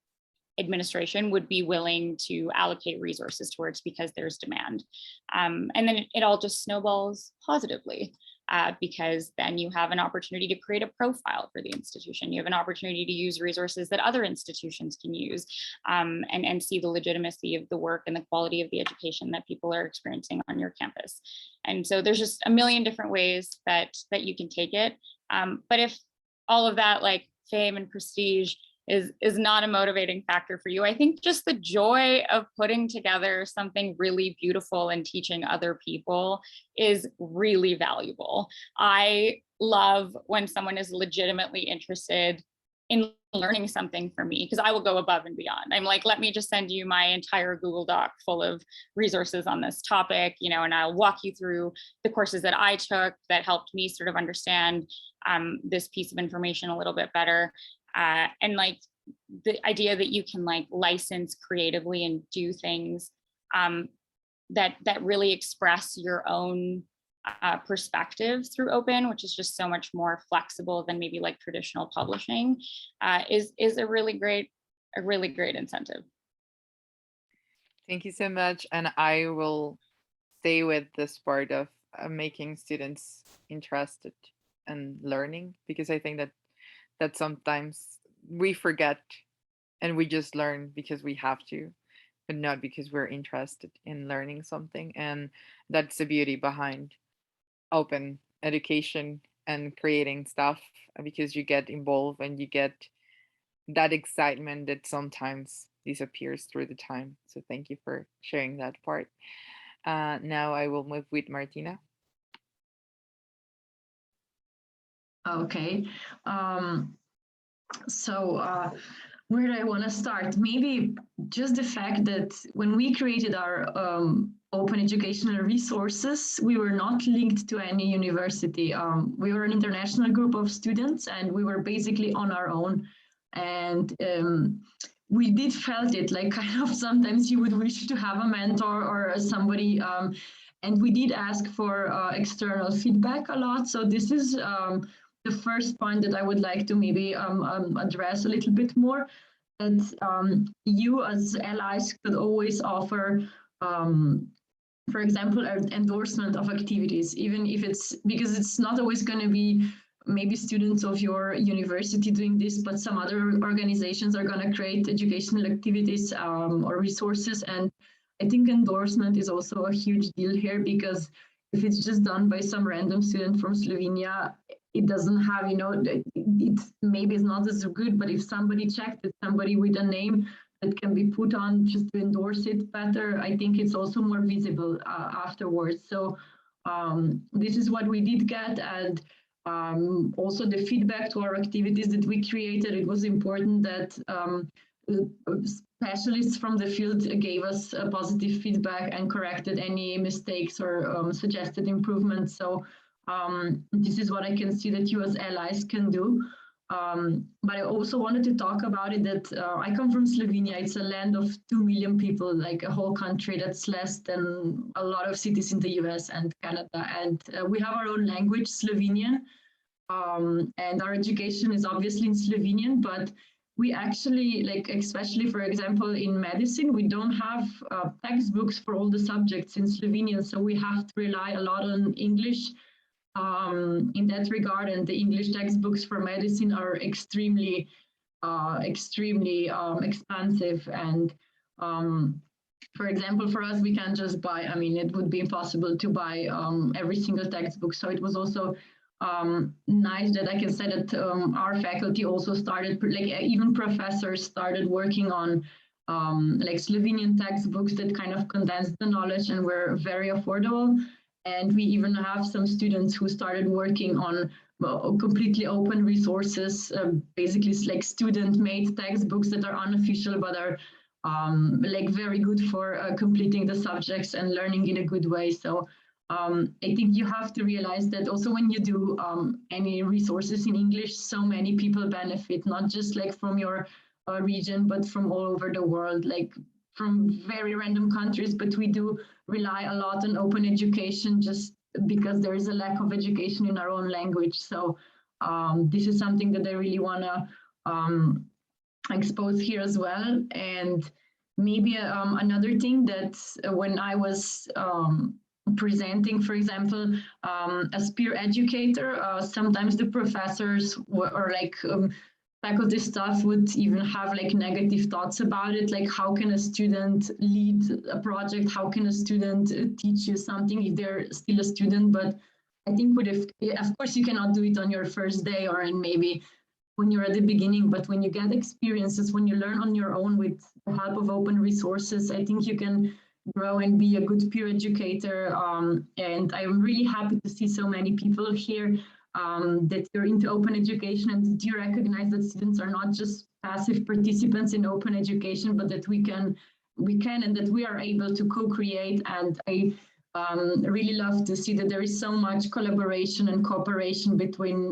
administration would be willing to allocate resources towards, because there's demand. And then it all just snowballs positively, because then you have an opportunity to create a profile for the institution. You have an opportunity to use resources that other institutions can use, and see the legitimacy of the work and the quality of the education that people are experiencing on your campus. And so there's just a million different ways that you can take it. But if all of that, like fame and prestige, is not a motivating factor for you, I think just the joy of putting together something really beautiful and teaching other people is really valuable. I love when someone is legitimately interested in learning something from me, because I will go above and beyond. I'm like, let me just send you my entire Google Doc full of resources on this topic, and I'll walk you through the courses that I took that helped me sort of understand this piece of information a little bit better. And like the idea that you can like license creatively and do things that really express your own perspective through open, which is just so much more flexible than maybe like traditional publishing, is a really great incentive. Thank you so much. And I will stay with this part of making students interested in learning, because I think that sometimes we forget and we just learn because we have to, but not because we're interested in learning something. And that's the beauty behind open education and creating stuff, because you get involved and you get that excitement that sometimes disappears through the time. So thank you for sharing that part. Now I will move with Martina. Okay. So Where do I want to start? Maybe just the fact that when we created our open educational resources, we were not linked to any university. We were an international group of students and we were basically on our own. And we did felt it like kind of sometimes you would wish to have a mentor or somebody. And we did ask for external feedback a lot. So this is the first point that I would like to maybe address a little bit more, that you as allies could always offer, for example, an endorsement of activities, even if it's, because it's not always going to be maybe students of your university doing this, but some other organizations are going to create educational activities or resources. And I think endorsement is also a huge deal here, because if it's just done by some random student from Slovenia, it doesn't have, you know, it maybe it's not as good, but if somebody checked it, somebody with a name that can be put on just to endorse it better, I think it's also more visible afterwards. So this is what we did get. And also the feedback to our activities that we created, it was important that specialists from the field gave us positive feedback and corrected any mistakes or suggested improvements. So this is what I can see that you as allies can do. But I also wanted to talk about it that I come from Slovenia. It's a land of 2 million people, like a whole country that's less than a lot of cities in the US and Canada. And we have our own language, Slovenian. And our education is obviously in Slovenian, but we actually, like, especially, for example, in medicine, we don't have textbooks for all the subjects in Slovenian. So we have to rely a lot on English in that regard, and the English textbooks for medicine are extremely expensive. And for example, for us, we can't just buy, I mean, it would be impossible to buy every single textbook. So it was also nice that I can say that our faculty also started, like even professors started working on like Slovenian textbooks that kind of condensed the knowledge and were very affordable. And we even have some students who started working on completely open resources, basically like student-made textbooks that are unofficial but are like very good for completing the subjects and learning in a good way. So I think you have to realize that also when you do any resources in English, so many people benefit, not just like from your region, but from all over the world, like from very random countries. But we do rely a lot on open education just because there is a lack of education in our own language. So this is something that I really want to expose here as well. And maybe another thing that when I was presenting, for example, as peer educator, sometimes the professors or like faculty staff would even have like negative thoughts about it, like how can a student lead a project, how can a student teach you something if they're still a student. But I think of course you cannot do it on your first day or in maybe when you're at the beginning, but when you get experiences, when you learn on your own with the help of open resources, I think you can grow and be a good peer educator. And I'm really happy to see so many people here that you're into open education, and do you recognize that students are not just passive participants in open education, but that we can and that we are able to co-create. And I really love to see that there is so much collaboration and cooperation between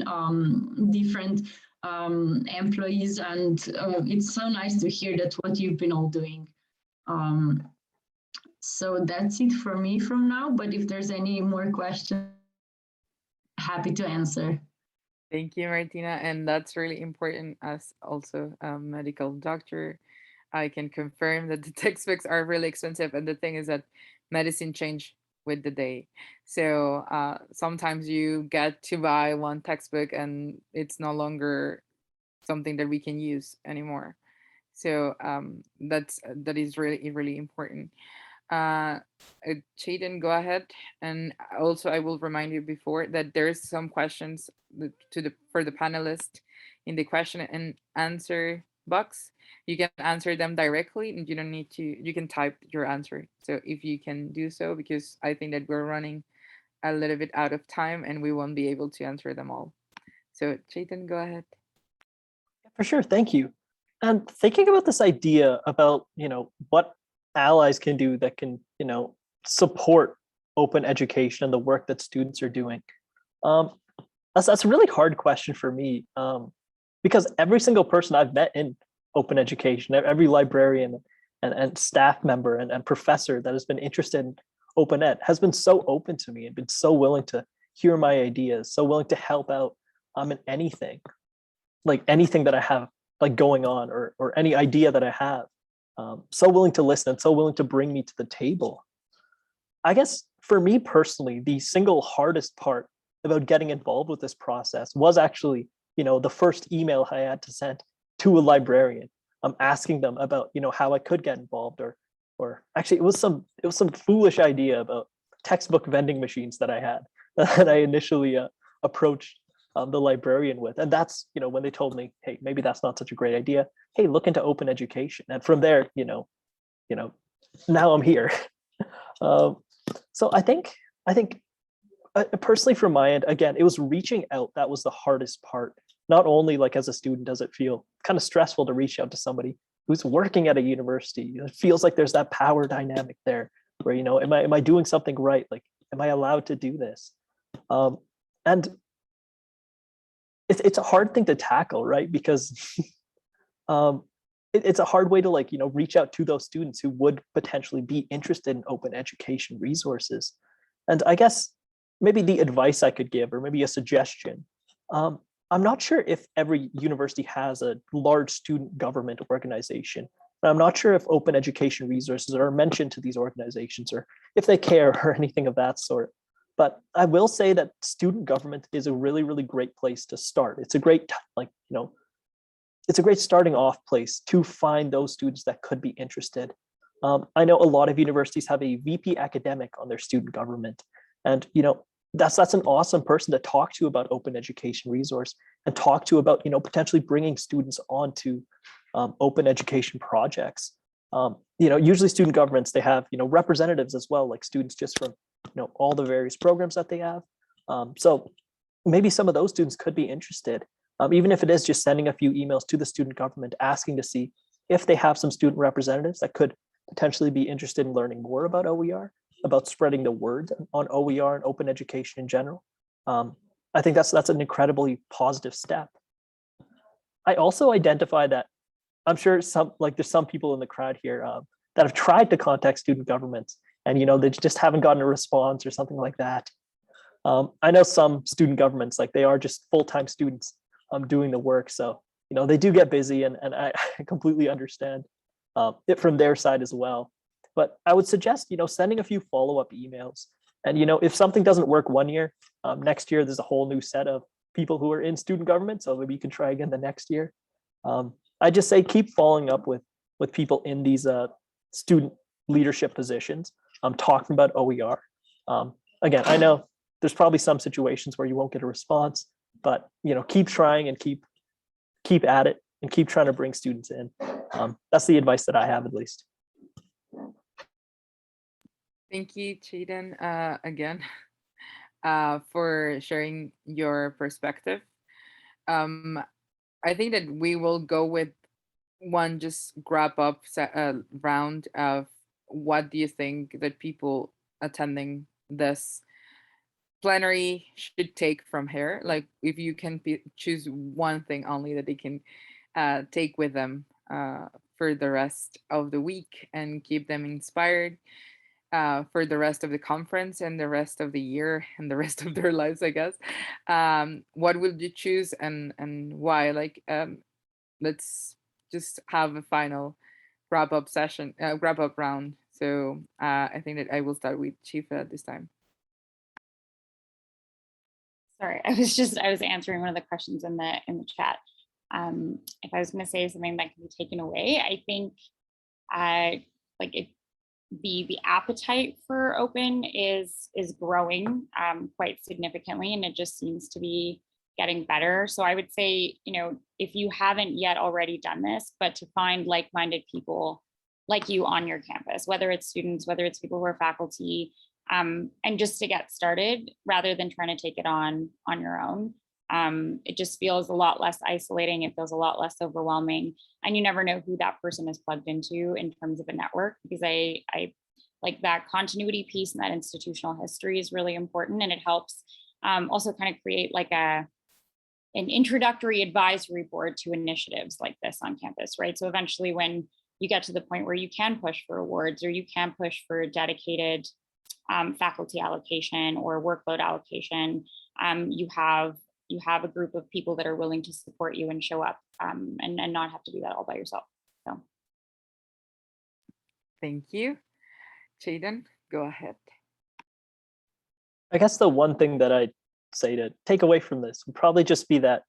different employees, and it's so nice to hear that what you've been all doing. So that's it for me from now, but if there's any more questions, happy to answer. Thank you, Martina. And that's really important. As also a medical doctor, I can confirm that the textbooks are really expensive. And the thing is that medicine changed with the day. So sometimes you get to buy one textbook and it's no longer something that we can use anymore. So that is really, really important. Chetan, go ahead. And also I will remind you before that there's some questions for the panelists in the question and answer box. You can answer them directly and you don't need to, you can type your answer. So if you can do so, because I think that we're running a little bit out of time and we won't be able to answer them all. So Chetan, go ahead. For sure, thank you. And thinking about this idea about, what allies can do that can, support open education and the work that students are doing. Um, that's a really hard question for me, because every single person I've met in open education, every librarian and staff member and professor that has been interested in open ed has been so open to me and been so willing to hear my ideas, so willing to help out in anything, like anything that I have like going on or any idea that I have. So willing to listen and so willing to bring me to the table. I guess for me personally, the single hardest part about getting involved with this process was actually, the first email I had to send to a librarian, asking them about, how I could get involved, or actually it was some foolish idea about textbook vending machines that I had that I initially approached the librarian with, and that's, when they told me, hey, maybe that's not such a great idea. Hey, look into open education, and from there, now I'm here. um, so I think personally from my end, again, it was reaching out that was the hardest part. Not only like as a student does it feel kind of stressful to reach out to somebody who's working at a university. It feels like there's that power dynamic there where, am I doing something right? Like, am I allowed to do this? And it's a hard thing to tackle, right? Because it's a hard way to reach out to those students who would potentially be interested in open education resources. And I guess maybe the advice I could give, or maybe a suggestion, I'm not sure if every university has a large student government organization. And I'm not sure if open education resources are mentioned to these organizations or if they care or anything of that sort. But I will say that student government is a really, really great place to start. It's a great, it's a great starting off place to find those students that could be interested. I know a lot of universities have a VP academic on their student government, and that's an awesome person to talk to about open education resource and talk to about potentially bringing students onto open education projects. Usually student governments, they have representatives as well, like students just from all the various programs that they have. So maybe some of those students could be interested, even if it is just sending a few emails to the student government asking to see if they have some student representatives that could potentially be interested in learning more about OER, about spreading the word on OER and open education in general. I think that's an incredibly positive step. I also identify that I'm sure there's some people in the crowd here that have tried to contact student governments and they just haven't gotten a response or something like that. I know some student governments, like they are just full-time students doing the work. So, they do get busy and I completely understand it from their side as well. But I would suggest, sending a few follow-up emails. And, if something doesn't work one year, next year, there's a whole new set of people who are in student government. So maybe you can try again the next year. I just say keep following up with people in these student leadership positions, talking about OER. Again, I know there's probably some situations where you won't get a response, but keep trying and keep at it and keep trying to bring students in. That's the advice that I have, at least. Thank you, Chetan, again, for sharing your perspective. I think that we will go with one just wrap up round of what do you think that people attending this plenary should take from here? Like, if you can choose one thing only that they can take with them for the rest of the week and keep them inspired for the rest of the conference and the rest of the year and the rest of their lives, I guess. What would you choose and why? Like, let's just have a final wrap up session, wrap up round. So I think that I will start with Chifa this time. Sorry, I was answering one of the questions in the chat. If I was going to say something that can be taken away, I think the appetite for open is growing quite significantly, and it just seems to be getting better. So I would say, if you haven't yet already done this, but to find like-minded people like you on your campus, whether it's students, whether it's people who are faculty, and just to get started rather than trying to take it on your own. it just feels a lot less isolating. It feels a lot less overwhelming. And you never know who that person is plugged into in terms of a network, because I like that continuity piece and that institutional history is really important. And it helps also kind of create like an introductory advisory board to initiatives like this on campus, right? So eventually when you get to the point where you can push for awards or you can push for dedicated faculty allocation or workload allocation, you have a group of people that are willing to support you and show up and not have to do that all by yourself. So. Thank you. Jayden, go ahead. I guess the one thing that I'd say to take away from this would probably just be that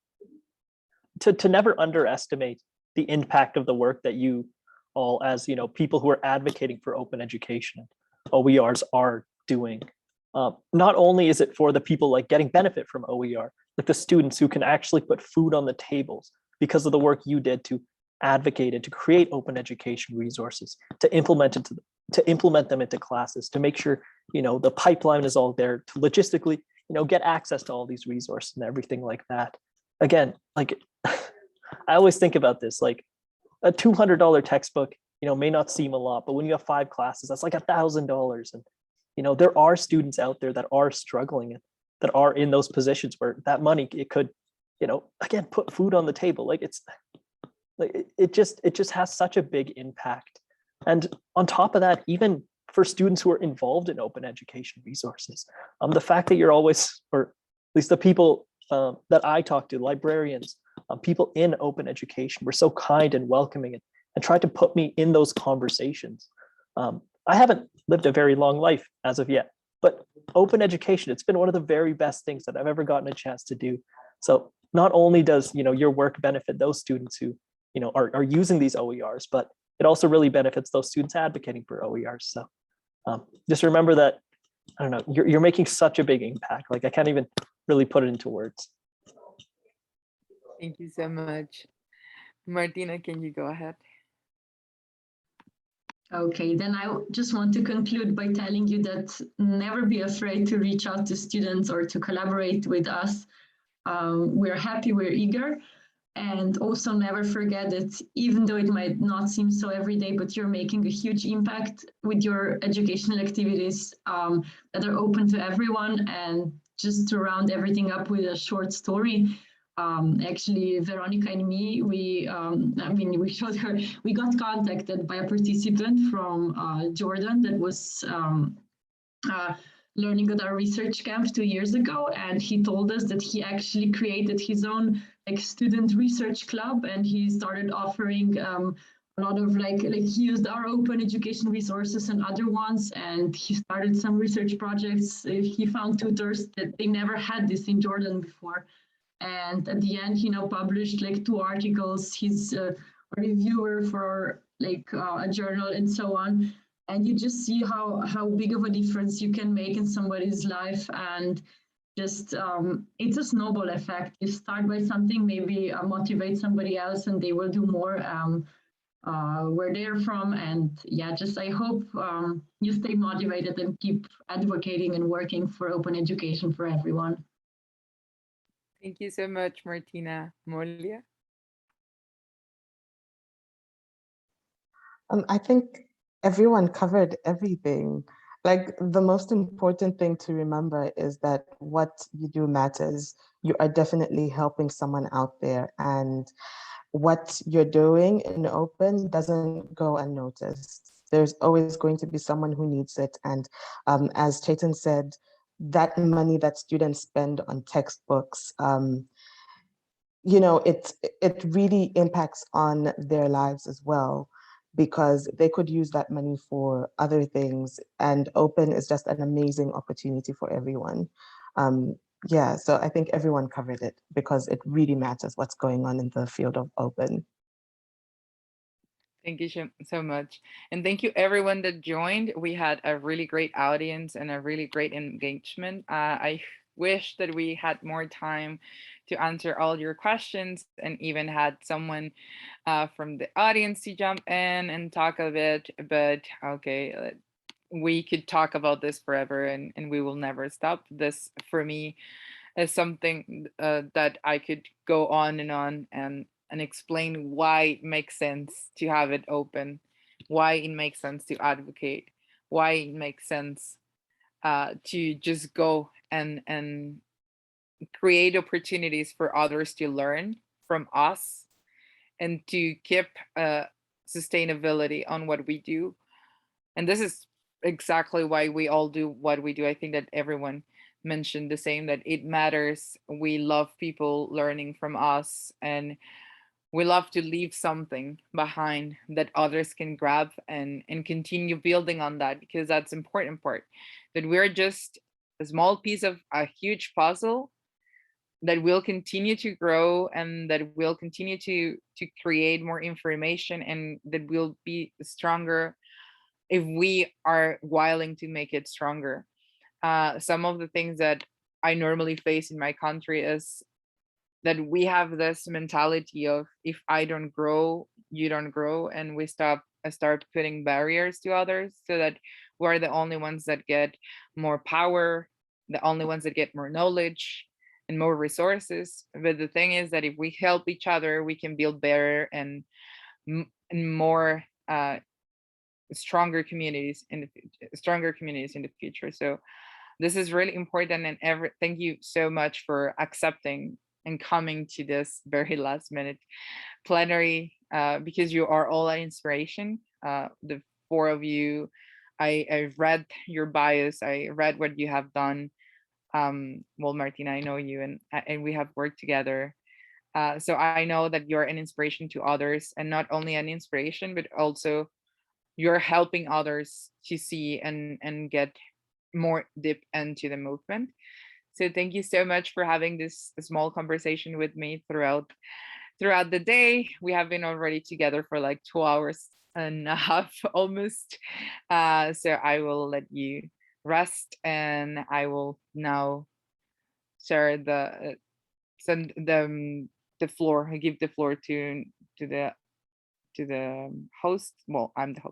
to never underestimate the impact of the work that you all, as people who are advocating for open education, OERs are doing. Not only is it for the people like getting benefit from OER, like the students who can actually put food on the tables because of the work you did to advocate and to create open education resources, to implement them into classes, to make sure the pipeline is all there, to logistically get access to all these resources and everything like that. Again, like I always think about this, like a $200 textbook may not seem a lot, but when you have 5 classes, that's like $1,000. And there are students out there that are struggling and that are in those positions where that money, it could again put food on the table. Like it's like it just has such a big impact. And on top of that, even for students who are involved in open education resources, the fact that you're always, or at least the people that I talk to, librarians, people in open education, were so kind and welcoming and tried to put me in those conversations. I haven't lived a very long life as of yet, but open education, it's been one of the very best things that I've ever gotten a chance to do. So not only does your work benefit those students who are using these OERs, but it also really benefits those students advocating for OERs. So just remember that, I don't know, you're making such a big impact. Like I can't even really put it into words. Thank you so much. Martina, can you go ahead? Okay, then I just want to conclude by telling you that never be afraid to reach out to students or to collaborate with us. We're happy, we're eager. And also never forget that even though it might not seem so every day, but you're making a huge impact with your educational activities that are open to everyone. And just to round everything up with a short story, actually, Veronica and me, we showed her, we got contacted by a participant from Jordan that was learning at our research camp 2 years ago, and he told us that he actually created his own student research club, and he started offering a lot of like he used our open education resources and other ones, and he started some research projects. He found tutors that they never had this in Jordan before, and at the end he now published like 2 articles. He's a reviewer for like a journal and so on. And you just see how big of a difference you can make in somebody's life. And just it's a snowball effect. You start by something, maybe motivate somebody else, and they will do more where they're from. And yeah, just I hope you stay motivated and keep advocating and working for open education for everyone. Thank you so much, Martina. Molia? I think everyone covered everything. Like the most important thing to remember is that what you do matters. You are definitely helping someone out there, and what you're doing in open doesn't go unnoticed. There's always going to be someone who needs it. And as Chetan said, that money that students spend on textbooks, it really impacts on their lives as well, because they could use that money for other things, and open is just an amazing opportunity for everyone. Yeah, so I think everyone covered it because it really matters what's going on in the field of open. Thank you so much. And thank you everyone that joined. We had a really great audience and a really great engagement. I wish that we had more time to answer all your questions and even had someone from the audience to jump in and talk a bit, but okay, we could talk about this forever and we will never stop. This for me is something that I could go on and explain why it makes sense to have it open, why it makes sense to advocate, why it makes sense to just go and create opportunities for others to learn from us and to keep sustainability on what we do. And this is exactly why we all do what we do. I think that everyone mentioned the same, that it matters. We love people learning from us, and we love to leave something behind that others can grab and continue building on that, because that's important part, that we're just a small piece of a huge puzzle that will continue to grow and that will continue to create more information, and that will be stronger if we are willing to make it stronger. Some of the things that I normally face in my country is that we have this mentality of, if I don't grow, you don't grow, and we start putting barriers to others, so that we're the only ones that get more power, the only ones that get more knowledge and more resources. But the thing is that if we help each other, we can build better and more stronger communities in the future. So this is really important, and thank you so much for accepting and coming to this very last minute plenary, because you are all an inspiration. The four of you, I've read your bios, I read what you have done. Well, Martina, I know you, and we have worked together. So I know that you're an inspiration to others, and not only an inspiration, but also you're helping others to see and get more deep into the movement. So thank you so much for having this small conversation with me throughout the day. We have been already together for like 2 hours and a half almost. So I will let you rest, and I will now share send the floor. I give the floor to the host. Well, I'm the host.